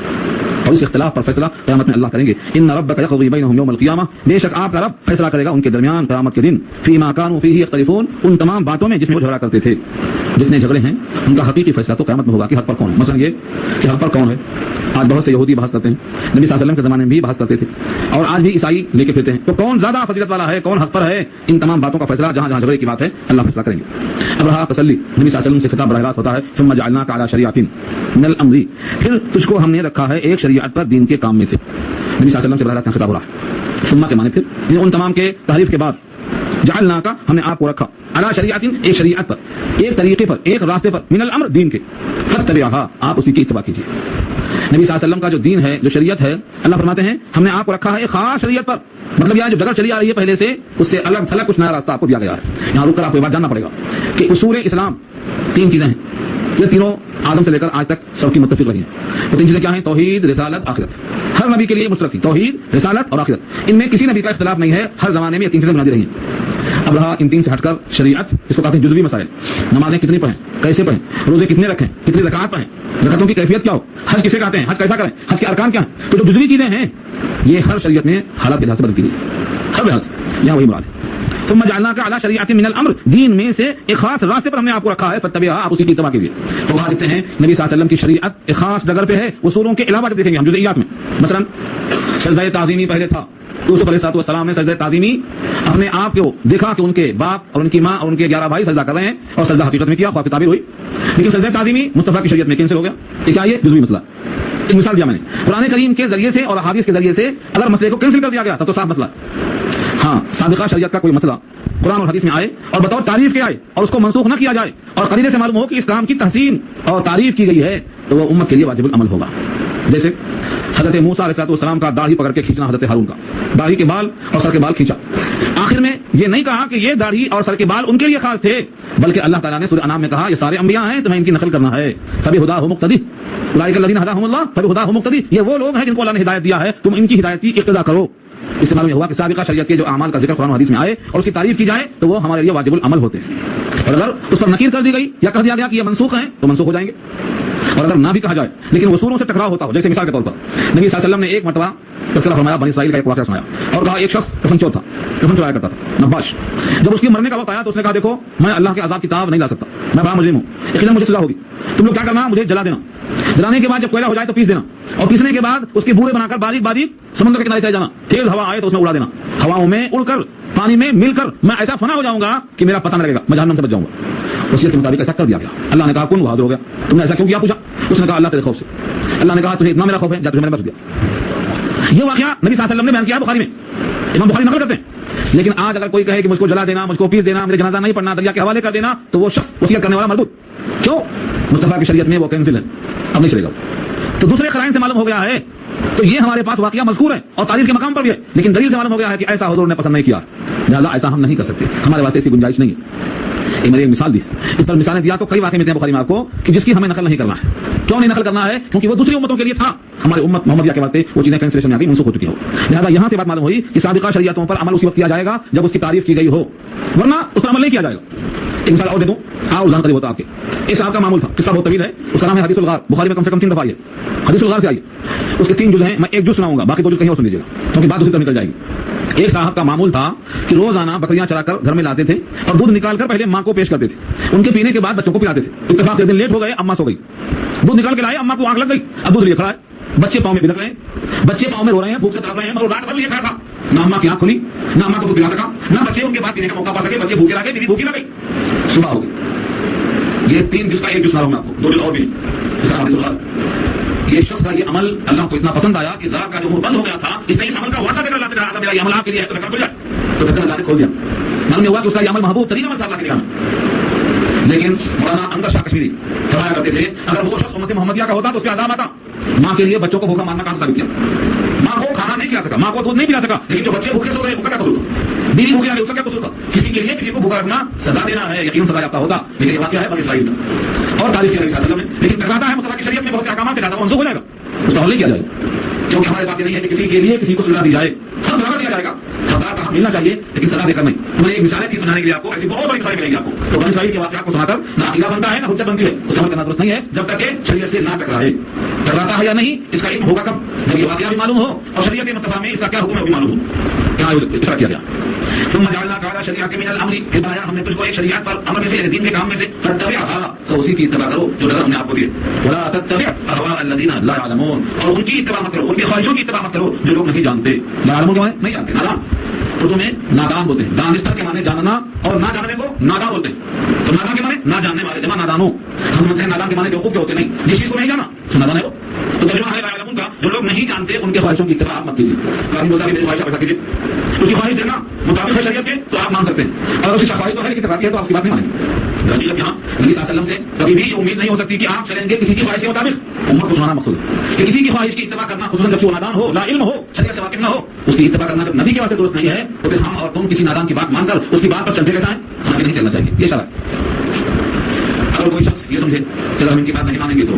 اور اس اختلاف پر فیصلہ قیامت میں اللہ کریں گے. ان ربک یقضی بینہم یوم القیامہ, بے شک آپ کا رب فیصلہ کرے گا ان کے درمیان قیامت کے دن. فیما کانوا فیہ یختلفون, ان تمام باتوں میں جس میں وہ جھگڑا کرتے تھے. جتنے جھگڑے ہیں ان کا حقیقی فیصلہ تو قیامت میں ہوگا کہ حق پر کون ہے. مثلا یہ کہ حق پر کون ہے, آج بہت سے یہودی بحث کرتے ہیں, نبی صلی اللہ علیہ وسلم کے زمانے میں بھی بحث کرتے تھے, اور آج بھی عیسائی لے کے پھرتے ہیں. تو کون زیادہ فضیلت والا ہے, کون حق پر ہے, ان تمام باتوں کا فیصلہ جہاں جہاں جھگڑے کی بات ہے اللہ فیصلہ کریں گے. اب رہا تسلی, نبی صلی اللہ علیہ وسلم سے خطاب براہ راست ہوتا ہے, ثم جعلناک علی شریعۃ من الامر, پھر تجھ کو ہم نے رکھا ہے ایک شریعت پر دین کے کام میں سے. نبی صلی اللہ علیہ وسلم سے براہ راست خطاب ہو رہا ہے. ثم کے معنی پھر, ان تمام کے تحریف کے بعد, جعلناک, ہم نے آپ کو رکھا, علی شریعۃ, ایک شریعت پر, ایک طریقے پر, ایک راستے پر, من الامر, دین کے, فاتبعھا, آپ اسی کی اتباع کیجیے. نبی صلی اللہ علیہ وسلم کا جو دین ہے, جو شریعت ہے, اللہ فرماتے ہیں ہم نے آپ کو رکھا ہے ایک خاص شریعت پر. مطلب یہ جو ڈگر چلی آ رہی ہے پہلے سے, اس سے الگ تھلگ کچھ نیا راستہ آپ کو دیا گیا ہے. یہاں رک کر آپ کو یہ بات جاننا پڑے گا کہ اصول اسلام تین چیزیں ہیں. یہ تینوں آدم سے لے کر آج تک سب کی متفق رہی ہیں. وہ تین چیزیں کیا ہیں؟ توحید, رسالت, آخرت. ہر نبی کے لیے مشترک تھی توحید, رسالت اور آخرت. ان میں کسی نبی کا اختلاف نہیں ہے, ہر زمانے میں یہ تین چیزیں بنائی رہی ہیں. اب رہا ان تین سے ہٹ کر شریعت, اس کو کہتے ہیں جزوی مسائل. نمازیں کتنی پڑھیں, کیسے پڑھیں, روزے کتنے رکھیں, کتنی زکات پڑھیں, زکاتوں کی کیفیت کیا ہو, حج کسے کہتے ہیں, حج کیسا کریں, حج کے ارکان کیا ہیں. تو جو جزوی چیزیں ہیں یہ ہر شریعت میں حالات کے لحاظ سے بدلتی گئی, ہر لحاظ سے. یہاں وہی مراد ہے. ثم جعلناک علی شریعۃ من الامر, دین میں سے ایک خاص راستے پر ہم نے آپ کو رکھا ہے, فاتبعھا, آپ اسی کی اتباع کیجیے. تو وہاں لکھتے ہیں نبی صلی اللہ علیہ وسلم کی شریعت ایک خاص ڈگر پہ ہے. اصولوں کے علاوہ جب دیکھیں گے ہم جزئیات میں, مثلا سجدہ تعظیمی پہلے تھا. یوسف علیہ السلام نے سجدہ تعظیمی اپنے آپ کو دیکھا کہ ان کے باپ اور ان کی ماں اور ان کے 11 بھائی سجدہ کر رہے ہیں, اور سجدہ حقیقت میں کیا, خواہ کی تعبیر ہوئی. لیکن سجدہ تعظیمی مصطفیٰ کی شریعت میں کینسل ہو گیا. کیا یہ جزوی مسئلہ. ایک مثال دیا میں نے, قرآن کریم کے ذریعے سے اور احادیث کے ذریعے سے اگر مسئلے کو کینسل کر دیا گیا تو صاف مسئلہ. ہاں, سابقہ شریعت کا کوئی مسئلہ قرآن اور حدیث میں آئے اور بطور تعریف کے آئے اور اس کو منسوخ نہ کیا جائے, اور قرینے سے معلوم ہو کہ اسلام کی تحسین اور تعریف کی گئی ہے, تو وہ امت کے لیے واجب العمل ہوگا. جیسے حضرت موسیٰ علیہ السلام کا داڑھی پکڑ کے کھینچنا حضرت ہارون کا داڑھی کے بال اور سر کے بال کھینچا. آخر میں یہ نہیں کہا کہ یہ داڑھی اور سر کے بال ان کے لیے خاص تھے، بلکہ اللہ تعالیٰ نے سورہ انعام میں کہا یہ سارے انبیاء ہیں، تمہیں ان کی نقل کرنا ہے. فبہداہ مقتدی اولئک الذین ھداھم اللہ فبہداہ مقتدی، یہ وہ لوگ ہیں جن کو اللہ نے ہدایت دیا ہے، تم ان کی ہدایت کی اقتدا کرو. اس سے معلوم ہوا کہ سابقہ شریعت کے جو اعمال کا ذکر قرآن و حدیث میں آئے اور اس کی تعریف کی جائے تو وہ ہمارے لیے واجب العمل ہوتے ہیں، اور اگر اس پر نکیر کر دی گئی یا کہہ دیا گیا کہ یہ منسوخ ہیں تو منسوخ ہو جائیں گے. اور اگر نہ بھی کہا جائے لیکن اصولوں سے ٹکراؤ ہوتا ہو، جیسے مثال کے طور پر نبی صلی اللہ علیہ وسلم نے ایک مرتبہ تذکرہ فرمایا بنی اسرائیل کا ایک واقعہ سنایا اور کہا ایک شخص کفن چور تھا، کفن چورایا کرتا تھا، نباش. جب اس کی مرنے کا وقت آیا تو اس نے کہا دیکھو میں اللہ کے عذاب کی تاب نہیں لا سکتا، میں بڑا مجرم ہوں، یقیناً مجھے سزا ہوگی، تم لوگ کیا کرنا مجھے جلا دینا، جلانے کے بعد جب کوئلہ ہو جائے تو پیس دینا، اور پیسنے کے بعد اس کے بورے بنا کر باریک باریک سمندر کے کنارے چلے جانا، تیز ہوا آئے تو اس میں اڑا دینا، ہواؤں میں اڑ کر پانی میں مل کر میں ایسا فنا ہو جاؤں گا کہ میرا پتہ نہ لگے گا، میں جہنم سے بچ جاؤں گا. وصیت کے مطابق ایسا کر دیا گیا. اللہ نے کہا کون حاضر ہو گیا، تم نے ایسا کیوں کیا پوچھا، اس نے کہا اللہ تیرے خوف سے. اللہ نے کہا تجھے اتنا میرا خوف ہے جا تجھے میں نے بخش دیا. یہ واقعہ نبی صلی اللہ علیہ وسلم نے بیان کیا بخاری میں، امام بخاری نقل کرتے ہیں. لیکن آج اگر کوئی کہے کہ مجھ کو جلا دینا، مجھ کو پیس دینا، میرے جنازہ نہیں پڑھنا، دریا کے حوالے کر دینا، تو وہ شخص وصیت کرنے والا مردود. کیوں؟ مصطفیٰ کی شریعت میں وہ کینسل ہے، اب نہیں چلے گا. تو دوسرے قرائن سے معلوم ہو گیا ہے. تو یہ ہمارے پاس واقعہ مذکور ہے اور تعریف کے مقام پر بھی ہے، لیکن دلیل سے معلوم ہو گیا ہے کہ ایسا حضور نے پسند نہیں کیا، لہٰذا ایسا ہم نہیں کر سکتے، ہمارے واسطے ایسی گنجائش نہیں ہے. میں نے ایک مثال دی، اس پر مثالیں دیا تو کئی واقعے ملتے ہیں بخاری میں آپ کو کہ جس کی ہمیں نقل نہیں کرنا ہے. کیوں نہیں نقل کرنا ہے؟ کیونکہ وہ دوسری امتوں کے لیے تھا، ہماری امت محمدیہ کے واسطے وہ چیزیں کینسلیشن میں آ گئی، منسوخ ہو چکی ہو. لہٰذا یہاں سے بات معلوم ہوئی کہ سابقہ شریعتوں پر عمل اسی وقت کیا جائے گا جب اس کی تعریف کی گئی ہو، ورنہ اس پر عمل نہیں کیا جائے گا. ایک مثال اور دے دوں، الزام قریب ہوتا آپ کے. ایک صاحب کا معمول تھا، قصہ بہت طویل ہے، اس کا نام ہے حدیث الغار. بخاری میں کم سے کم 3 دفعہ آئی ہے. حدیث الغار سے آئی ہے، اس کے 3 جز ہیں، میں ایک جز سناؤں گا، باقی 2 جز کہیں اور سن لیجیے گا کیونکہ بات اسی طرح نکل جائے گی. ایک صاحب کا معمول تھا کہ روزانہ بکریاں چرا کر گھر میں لاتے تھے اور دودھ نکال کر پہلے ماں کو پیش کرتے تھے، ان کے پینے کے بعد بچوں کو پلاتے تھے. اتفاق سے ایک دن لیٹ ہو گئے، اماں سو گئی، دودھ نکال کے لائے، اماں کو آنکھ لگ گئی، اب دودھ لیے کھڑا ہے، بچے پاؤں میں بلک رہے ہیں، بچے پاؤں میں رو رہے ہیں، بھوک سے تڑپ رہے ہیں، مگر رات بھر لیے کھڑا تھا. نہ اماں کی آنکھ کھلی، نہ اماں کو دودھ پلا سکا، نہ بچے ان کے بعد پینے کا موقع پا سکے، بچے بھوکے لگے، بیوی بھوکی لگ گئی. صبح ہو گئی. یہ 3 جز کا ایک جز سنا رہا ہوں آپ کو، 2 جز اور بھی. یہ شخص کا یہ عمل اللہ کو اتنا پسند آیا کہ غار کا جو منہ بند ہو گیا تھا، اس نے اس عمل کا واسطہ دے کر اللہ سے کہا اگر میرا یہ عمل آپ کے لیے ہے تو میں کر کھل جائے، تو بہتر اللہ نے کھول دیا. معلوم ہوا کہ اس کا یہ عمل محبوب ترین عمل تھا اللہ کے نگاہ میں. لیکن مولانا انور شاہ کشمیری فرمایا کرتے تھے اگر وہ شخص امت محمدیہ کا ہوتا تو اس پہ عذاب آتا. ماں کے لیے بچوں کو بھوکا مارنا کہاں سے ثابت کیا؟ ماں کو کھانا نہیں کھلا سکا، ماں کو دودھ نہیں پلا سکا، لیکن جو بچے بھوکے سو گئے ان کا کیا قصور تھا؟ بیوی بھوکی آ گئی، اس کا کیا قصور تھا؟ کسی کے لیے کسی کو بھوکا رکھنا سزا دینا ہے، یقیناً سزا یافتہ ہوتا، لیکن یہ واقعہ ہے بنی اسرائیل کا اور تعریف کیا نبی صلی اللہ علیہ وسلم نے. لیکن ٹکراتا ہے مصطفیٰ کی شریعت میں بہت سے احکامات سے، وہ منسوخ ہو جائے گا، اس کا حل نہیں کیا جائے گا. کیونکہ ہمارے پاس یہ نہیں ہے کہ کسی کے لیے کسی کو سزا دی جائے، حق برابر دیا جائے گا، حقدار کا حق ملنا چاہیے لیکن سزا دے کر نہیں. میں نے ایک مثالیں دی سمجھانے کے لیے آپ کو، ایسی بہت ساری مثالیں ملیں گی آپ کو. تو بنی اسرائیل کے واقعات کو سنا کر نہ عقیدہ بنتا ہے نہ حجت بنتی ہے، اس کا عمل کرنا درست نہیں ہے جب تک کہ شریعت سے نہ ٹکرائے. ٹکراتا ہے یا نہیں اس کا علم ہوگا کب؟ جب یہ واقعہ بھی معلوم ہو اور شریعت مصطفیٰ میں اس کا کیا حکم ہے وہ بھی معلوم ہو. کیا اس کیا گیا؟ ثم جعلناك على شریعت من الامر، پھر بنایا ہم نے تجھ کو ایک شریعت پر امر میں سے، دین کے کام میں سے، فتبعها، سو اسی کی اتباع کرو جو ڈگر ہم نے آپ کو دیے. ولا تتبع اهواء الذين لا يعلمون، اور ان کی اتباع مت کرو، ان کی خواہشوں کی اتباع مت کرو جو لوگ نہیں جانتے. لا يعلمون کیا ہے؟ نہیں جانتے، نادان. اردو میں نادان بولتے ہیں، دانستہ کے معنی جاننا اور نہ جاننے کو نادان بولتے ہیں. تو نادان کے معنی نہ جاننے والے، جمع نادانوں. ہم سمجھتے ہیں نادان کے معنی بیوقوف کے ہوتے، نہیں، جس چیز کو نہیں جانا سو نادان ہے وہ. تو ترجمہ ہے لا يعلمون کا، جو لوگ نہیں جانتے ان کے خواہشوں کی اتباع مت کیجیے. کبھی بولتا ہے میری خواہش ایسا کیجیے، اس کی خواہش دینا مطابق ہے شریعت کے تو آپ مان سکتے ہیں، اور اس کی خواہش تو ہے لیکن ٹکراتی ہے تو آپ کی بات نہیں مانیں. حقیقت یہاں نبی صلی اللہ علیہ وسلم سے کبھی بھی امید نہیں ہو سکتی کہ آپ چلیں گے کسی کی خواہش کے مطابق. امت کو سنانا مقصود ہے کہ کسی کی خواہش کی اتباع کرنا، خصوصاً جب وہ نادان ہو، لا علم ہو، شریعت سے واقف نہ ہو، اس کی اتباع کرنا جب نبی کے واسطے درست نہیں ہے تو پھر ہم اور تم کسی نادان کی بات مان کر اس کی بات پر چلتے کیسا ہیں؟ ہمیں نہیں چلنا چاہیے. یہ اشارہ اگر کوئی شخص یہ سمجھے کہ اگر ہم ان کی بات نہیں مانیں گے تو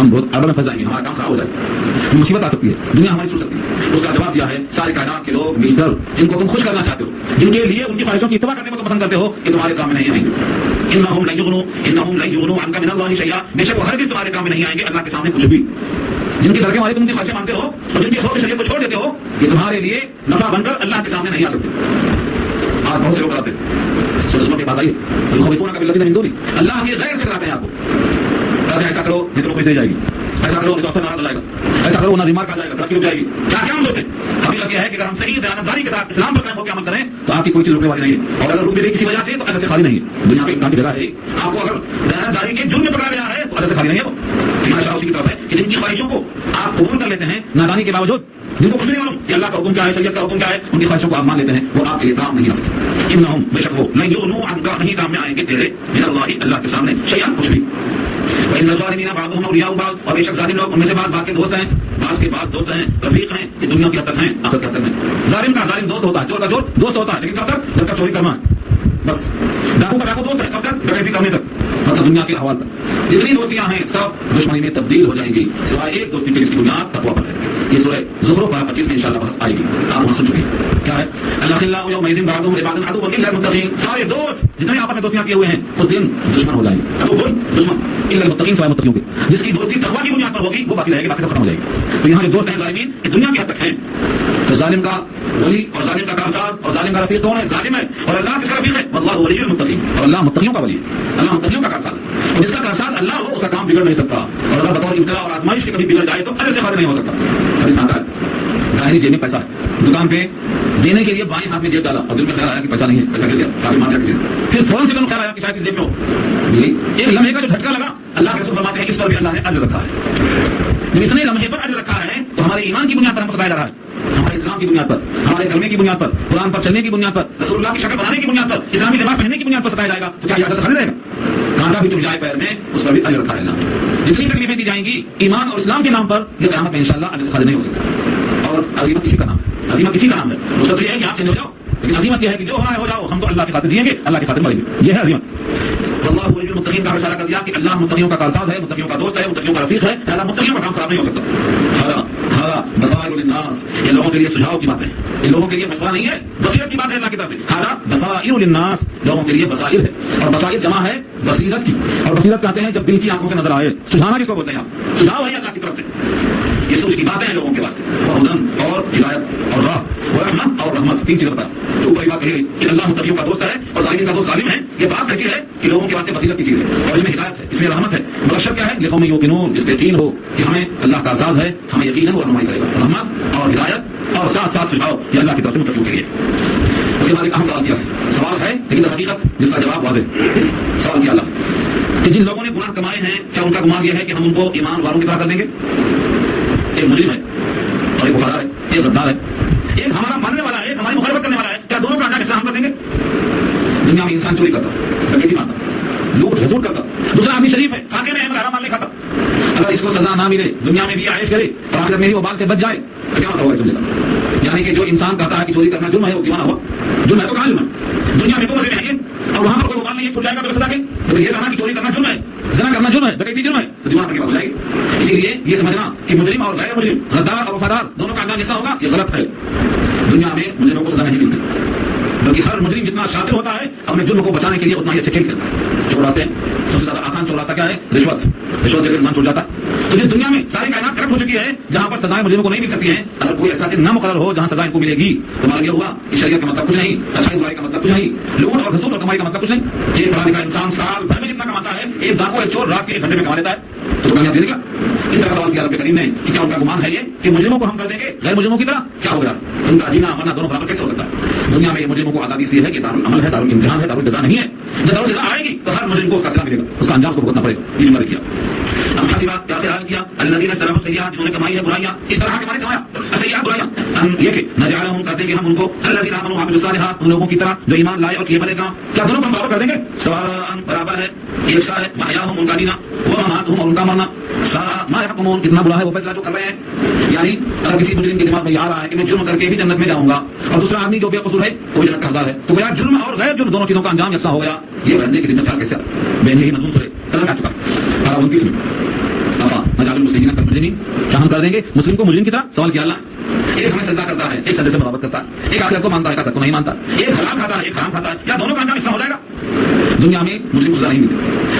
ہم بہت اربوں میں پھنس جائیں گے، ہمارا کام خراب ہو جائے گا، مصیبت آ سکتی ہے، دنیا ہماری چھوٹ سکتی ہے. اس کا جواب دیا ہے سارے کائنات کے لوگ مل کر جن کو تم خوش کرنا چاہتے ہو، جن کے لیے ان کی خواہشوں کی اتباع کرنے کو تم پسند کرتے ہو، کہ تمہارے کام میں نہیں آئیں گے. انہم لن یغنوا عنک من اللہ شیئا، بے شک وہ ہرگز تمہارے کام میں نہیں آئیں گے اللہ کے سامنے کچھ بھی. جن کی لڑکے والے تم ان کی خواہشیں مانتے ہو اور جن کی خوف شریعت کو چھوڑ دیتے ہو، یہ تمہارے لیے نفع بن کر اللہ کے سامنے نہیں آ سکتے. آج بہت سے لوگ کراتے ہیں سورہ کے پاس آئیے، یخوفونک بالذین من دونہ، اللہ کے غیر سے کراتے ہیں آپ کو. کہتے ہیں ایسا کرو نہیں تو نوکری دے جائے گی، ایسا کرو نہیں تو افسر ناراض ہو جائے گا، ایسا کرو نہ ریمارک آ جائے گا، ترقی رک جائے گی. کیا کیا ہم سوچتے ہیں؟ حقیقت یہ ہے کہ اگر ہم صحیح دیانتداری کے ساتھ اسلام پر قائم ہو کے عمل کریں تو آپ کی کوئی چیز رکنے والی نہیں ہے. اور اگر رک بھی گئی کسی وجہ سے تو اللہ سے خالی نہیں ہے. دنیا کے امتحان کی جگہ ہے. آپ کو اگر دیانتداری کے جرم میں پکڑا گیا ہے تو اللہ سے خالی نہیں ہے. وہ ہمارا اشارہ اسی کی طرف ہے کہ جن کی خواہشوں کو آپ قبول کر لیتے ہیں نادانی کے باوجود، جن کو کچھ نہیں معلوم کہ اللہ کا حکم کیا ہے، شریعت کا حکم کیا ہے، ان کی خواہشوں کو آپ مان لیتے ہیں، وہ آپ کے لیے کام نہیں آ سکتے. انہم، بے شک وہ، لن یغنوا عنک، نہیں کام میں آئیں گے تیرے من اللہ، اللہ کے سامنے شیئا کچھ بھی. وَإِنَّ الظَّالِمِينَ بَعْضُهُمْ أَوْلِيَاءُ بَعْضٍ، اور بے شک ظالم لوگ ان میں سے بعض کے دوست ہیں، بعض کے بعض دوست ہیں، رفیق ہیں، یہ دنیا کی حد تک ہیں، آخرت کی حد تک ہیں۔ ظالم کا ظالم دوست ہوتا ہے، چور کا چور دوست ہوتا ہے، لیکن کب تک؟ جب تک چوری کرنا ہے، بس۔ ڈاکو کا ڈاکو دوست ہے، کب تک؟ ڈکیتی کرنے تک، مطلب دنیا کے احوال تک۔ جتنی دوستیاں ہیں سب دشمنی میں تبدیل ہو جائیں گی، سوائے ایک دوستی کے جس کی بنیاد تقویٰ پر ہے۔ یہ سورہ زخرف 25 میں انشاءاللہ بحث آئے گی، آپ وہاں سن چکے ہیں کیا ہے۔ الاخلاء یومئذ بعضهم لبعض عدو الا المتقین، سارے دوست جتنے آپس میں دوستیاں کیے ہوئے ہیں اس دن دشمن ہو جائیں گے، عدو دشمن الا المتقین، سوائے متقیوں کے، جس کی دوستی تقویٰ کی بنیاد پر ہوگی وہ باقی رہے گی، باقی سب ختم ہو جائے گی۔ تو یہاں جو دوست ہیں ظالمین یہ دنیا کی حد تک ہیں۔ تو ظالم کا ولی اور ظالم کا کارساز اور ظالم کا رفیق کون ہے؟ ظالم ہے، اور اللہ کس کا رفیق ہے؟ واللہ ولی المتقین، اور اللہ متقیوں کا ولی ہے، اللہ متقیوں کا کارساز ہے۔ اور جس کا کارساز اللہ ہو اس کا کام بگڑ نہیں سکتا، اور اگر بطور ابتلا اور آزمائش کے کبھی بگڑ جائے تو اللہ سے خارج نہیں ہو سکتا۔ حدیث آتا ہے ظاہری جیب میں پیسہ ہے، دکان پہ دینے کے لیے بائیں ہاتھ میں جیب ڈالا اور دل میں خیال آیا کہ پیسہ نہیں ہے، پیسہ گر گیا، کافی مار دیا، پھر فوراً سے خیال آیا کہ شاید اس جیب میں ہو، ایک لمحے کا جو جھٹکا لگا، اللہ کے رسول فرماتے ہیں اس پر بھی اللہ نے اجر رکھا ہے۔ جب اتنے لمحے پر اجر رکھا ہے تو ہمارے ایمان کی بنیاد پر ہم ستایا جا رہا ہے، ہمارے اسلام کی بنیاد پر، ہمارے کلمے کی بنیاد پر، قرآن پر چلنے کی بنیاد پر، رسول اللہ کی شکل بنانے کی بنیاد پر، اسلامی لباس پہننے کی بنیاد پر ستایا جائے گا تو کیا یہ خالی رہے گا؟ کانٹا بھی چل جائے پیر میں اس پر بھی اجر رکھا ہے اللہ۔ جتنی تکلیفیں دی جائیں گی ایمان اور اسلام کے نام پر، یہ قیامت میں انشاءاللہ اجر سے خالی نہیں ہو سکتا۔ اور عظیمت کسی کا نام ہے، عظیمت کسی کا نام ہے، نصرت یہ ہے کہ آپ چینج ہو جاؤ، لیکن عظیمت یہ ہے کہ جو ہونا ہے ہو جاؤ، ہم تو اللہ کی خاطر جیئیں گے، اللہ کی خاطر مریں گے، یہ ہے عظیمت۔ واللہ ولی المتقین کا اشارہ کر دیا کہ اللہ متقیوں کا کارساز ہے، متقیوں کا دوست ہے، متقیوں کا رفیق ہے، لہذا متقیوں کا کام خراب نہیں ہو سکتا۔ ہاں بصائر للناس، یہ لوگوں کے لیے سجھاؤ کی بات ہے، یہ لوگوں کے لیے مشورہ نہیں ہے، بصیرت کی بات ہے اللہ کی طرف سے۔ ہاں بصائر للناس، لوگوں کے لیے بصائر ہے، اور بصائر جمع ہے بصیرت کی، اور بصیرت کہتے ہیں جب دل کی آنکھوں سے نظر آئے، سجھانا کس کو بولتے ہیں آپ؟ سجھاؤ ہے اللہ کی طرف سے، یہ سوچ کی باتیں ہیں لوگوں کے واسطے، ہدن اور ہدایت اور راہ اور رحمت اور رحمت، تین چیزیں بتا۔ تو اوپر بات کہی کہ اللہ متقیوں کا دوست ہے اور ظالمین کا دوست ظالم ہے، یہ بات ایسی ہے کہ لوگوں کے واسطے بصیرت کی چیز ہے، اور اس میں ہدایت ہے، اس میں رحمت ہے، مگر شرط کیا ہے؟ لقوم یوقنون، جس پہ یقین ہو کہ ہمیں اللہ کا اعزاز ہے، ہمیں یقین ہے وہ رہنمائی کرے گا، رحمت اور ہدایت اور ساتھ ساتھ سجھاؤ، یہ اللہ کی طرف سے متقیوں کے لیے۔ اس کے بعد ایک اہم سوال کیا ہے، سوال ہے لیکن حقیقت جس کا جواب واضح۔ سوال کیا اللہ کہ جن لوگوں نے گناہ کمائے ہیں کیا ان کا گمان یہ ہے کہ ہم ان کو ایمان والوں کی طرح کر دیں گے؟ ایک مجرم ہے اور ایک وفادار ہے، ایک غدار ہے، ایک ہمارا ماننے والا ہے، ایک ہماری مخالفت کرنے والا ہے، کیا دونوں کا انجام ایسا ہم کر دیں گے؟ دنیا میں انسان چوری کرتا، ڈکیتی مارتا، لوٹ حسود کرتا، دوسرا آدمی شریف ہے، فاقے میں ہے، حرام مال نہیں کھاتا، اگر اس کو سزا نہ ملے دنیا میں بھی عائش کرے اور آخرت میں بھی وہ بال سے بچ جائے تو کیا مطلب ہوگا؟ سمجھے گا یعنی کہ جو انسان کہتا ہے کہ چوری کرنا جرم ہے وہ دیوانہ ہوا، جرم ہے تو کہاں جرم ہے؟ دنیا میں تو مزے میں ہے اور وہاں پر کوئی مال نہیں ہے، چھوٹ جائے گا بغیر سزا کے، تو یہ کہنا کہ چوری کرنا جرم ہے، زنا کرنا جرم ہے، ڈکیتی جرم ہے، تو دیوانہ کی بات ہو جائے گی۔ اسی لیے یہ سمجھنا کہ مجرم اور غیر مجرم، غدار اور وفادار دونوں کا انجام جیسا ہوگا یہ غلط ہے۔ دنیا میں مجرموں کو سزا نہیں ملتی، بلکہ ہر مجرم جتنا شاطر ہوتا ہے اپنے جرم کو بچانے کے لیے اتنا ہی اچھے کھیل کھیلتا ہے۔ چور راستے سب سے زیادہ آسان چور راستہ کیا ہے؟ رشوت، رشوت دے کر انسان چھوٹ جاتا ہے۔ تو جس دنیا میں ساری کائنات کرپٹ ہو چکی ہے، جہاں پر سزائیں مجرموں کو نہیں مل سکتی ہیں، اگر کوئی ایسا دن نہ مقرر ہو جہاں سزا ان کو ملے گی تو ہمارا یہ ہوا کہ شریعت کا مطلب کچھ نہیں، اچھائی برائی کا مطلب کچھ نہیں، لوٹ اور گھسوٹ اور کمائی کا مطلب کچھ نہیں۔ یہ پڑھا لکھا انسان سال بھر میں جتنا کماتا ہے ایک ڈاکو ایک چور رات کے 1 گھنٹے میں کما لیتا ہے، تو کامیاب نکلا۔ اس طرح سوال کیا رب کریم نے کہ کیا ان کا گمان ہے یہ کہ مجرموں کو ہم کر دیں گے غیر مجرموں کی طرح؟ کیا ہو گیا؟ ان کا جینا مرنا دونوں برابر کیسے ہو سکتا ہے؟ دنیا میں یہ مجرموں کو آزادی سی ہے کہ دارالعمل ہے، دارالامتحان ہے، دارالجزا نہیں ہے۔ جب دارالجزا آئے گی تو ہر مجرم کو اس کا صلہ ملے گا، اس کا انجام اس کو بھگتنا پڑے گا۔ یہ جملہ کیا ہم حسبا کیا خیال کیا الذین استرحوا السیئات، جنہوں نے کمائی ہے برائیاں، اس طرح کے کمایا السیئات برائیاں، ہم یہ کہ نجعلہم کر دیں گے ہم ان کو الذین آمنوا وعملوا الصالحات، ان لوگوں کی طرح جو ایمان لائے اور کیے بھلے کام، کیا دونوں کو ہم برابر کر دیں گے؟ سواء برابر ہے، یکساں ہے، محیاہم ان کا جینا ومماتہم اور ان کا مرنا، ساء ما یحکمون کتنا برا ہے وہ فیصلہ جو کر رہے ہیں۔ یعنی اگر کسی مجرم کے دماغ میں یہ آ رہا ہے کہ میں جرم کر کے بھی جنت میں جاؤں گا اور دوسرا آدمی جو بے قصور ہے وہ جنت کا حقدار ہے، تو گویا جرم اور غیر جرم دونوں چیزوں کا انجام یکساں ہو گیا۔ یہ بندے کے دل میں خیال کیسے آتا؟ بین ہی مضمون سورہ قلم آ چکا 29 میں افا نجعل المسلمین کالمجرمین، کیا ہم کر دیں گے مسلم کو مجرم کی طرح؟ سوال کیا اللہ۔ ایک ہمیں سجدہ کرتا ہے، ایک سجدے سے بغاوت کرتا ہے، ایک آخرت کو مانتا ہے، آخرت کو نہیں مانتا، ایک حلال کھاتا ہے، ایک حرام کھاتا ہے، کیا دونوں کا انجام یکساں ہو جائے گا؟ دنیا میں مجرم کو سزا نہیں ملتی،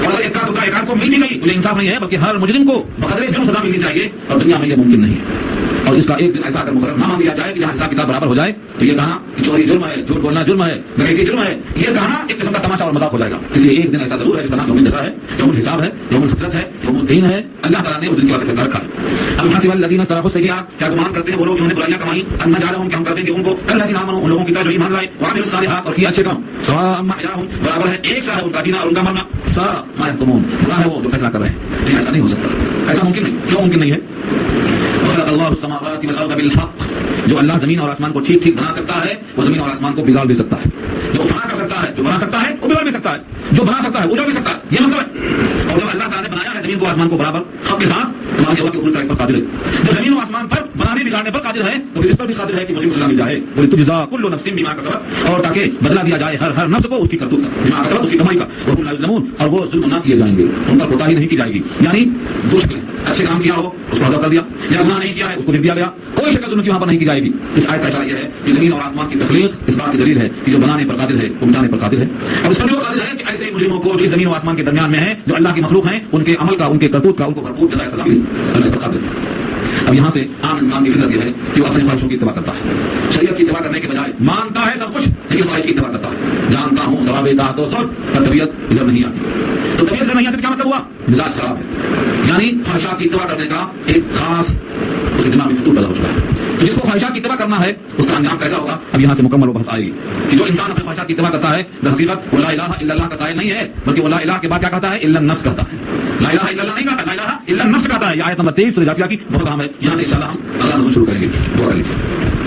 اور اگر ایک آدھ کو مل بھی گئی انہیں انصاف نہیں ہے، بلکہ ہر مجرم کو بقدر جرم سزا ملنی چاہیے، اور دنیا میں یہ ممکن نہیں ہے۔ اور اس کا ایک دن ایسا اگر مقرر نہ مان لیا جائے کہ جہاں حساب کتاب برابر ہو جائے تو یہ کہنا کہ چوری جرم ہے، جھوٹ بولنا جرم ہے، ڈکیتی جرم ہے، یہ کہنا ایک قسم کا تماشا اور مذاق ہو جائے گا۔ اس لیے ایک دن ایسا ضرور ہے جس کا نام یوم الجزا ہے، یوم الحساب ہے، یوم الحسرت ہے، یوم الدین ہے۔ اللہ تعالیٰ نے اس دن کے واسطے فیصلہ رکھا ہے۔ ام حسب الذین استرحوا السیئات، کیا گمان کرتے ہیں وہ لوگ جنہوں نے برائیاں کمائیں، ان نجعلہم کہ ہم کر دیں گے ان کو کالذین آمنوا، ان لوگوں کی طرح جو ایمان لائے، وعملوا الصالحات اور کیا اچھے کام، سواء محیاہم برابر ہے، ایک سا ہے ان کا جینا اور ان کا مرنا، ساء ما یحکمون برا ہے وہ جو فیصلہ کر رہے ہیں۔ لیکن ایسا نہیں ہو سکتا، ایسا ممکن نہیں۔ کیوں ممکن نہیں ہے؟ خلق اللہ السماوات والارض بالحق، جو اللہ زمین اور آسمان کو ٹھیک ٹھیک بنا سکتا ہے وہ زمین اور آسمان کو بگاڑ بھی سکتا ہے، جو فنا کر سکتا ہے، جو بنا سکتا ہے وہ بگاڑ بھی سکتا ہے، جو بنا سکتا ہے وہ اجاڑ بھی سکتا ہے، یہ مطلب ہے۔ اور جب اللہ تعالیٰ نے بنایا ہے زمین کو آسمان کو برابر خط کے ساتھ تمہاری ہوا کے پوری طرح اس پر قادر ہے. جب زمین و آسمان پر بنانے بگاڑنے پر قادر ہے تو پھر اس پر بھی قادر ہے کہ مجھے سزا مل جائے. وَلِتُجْزَىٰ كُلُّ نَفْسٍ بِمَا كَسَبَتْ, اور تاکہ بدلہ دیا جائے ہر نفس کو اس کی کرتوت کا, بما کسبت, اس کی کمائی کا. وَهُمْ لَا يُظْلَمُونَ, اور وہ ظلم نہ کیے جائیں گے, ان پر کوتاہی نہیں کی جائے گی. یعنی دو شکلیں, اچھے کام کیا ہو اس کو عذاب کر دیا, یا گناہ نہیں کیا ہے اس کو لکھ دیا گیا, کوئی شکل ظلم کی وہاں پر نہیں کی جائے گی. اس آیت کا اشارہ یہ ہے کہ زمین اور آسمان کی تخلیق اس بات کی دلیل ہے کہ جو بنانے پر قادر ہے وہ مٹانے پر قادر ہے. اور اس پر جو قادر ہے کہ ایسے مجرموں کو جو زمین و آسمان کے درمیان میں ہیں, جو اللہ کی مخلوق ہیں, ان کے عمل کا, ان کے کرتوت کا, ان کو بھرپور جزائے سزا ملی, اللہ اس پر قادر ہے. اب یہاں سے عام انسان کی فطرت یہ ہے کہ وہ اپنے خواہشوں کی اتباع کرتا ہے, شریعت کی اتباع کرنے کے بجائے مانتا ہے سب کچھ لیکن خواہش کی اتباع کرتا ہے. جانتا ہوں ثواب اطاعت و ذل, پر طبیعت ادھر نہیں آتی. تو طبیعت ادھر نہیں آتی کیا مطلب ہوا؟ مزاج خراب ہے, یعنی خواہشات کی اتباع کرنے کا ایک خاص اس کے دماغ میں فطور پیدا ہو چکا ہے. تو جس کو خواہشات کی اتباع کرنا ہے اس کا انجام کیسا ہوگا, اب یہاں سے مکمل بحث آئے گی کہ جو انسان اپنے خواہشات کی اتباع کرتا ہے در حقیقت وہ لا الہ الا اللہ کا قائل نہیں ہے, بلکہ وہ لا الہ کے بعد کیا کہتا ہے, الا النفس کہتا ہے. لا الہ الا اللہ نہیں کہتا, لا الہ الا النفس کہتا ہے. یہ آیت نمبر 23 سورہ جاثیہ کی بہت اہم ہے. یہاں سے انشاءاللہ ہم اگلا نظم شروع کریں گے. دعا کر لیجیے.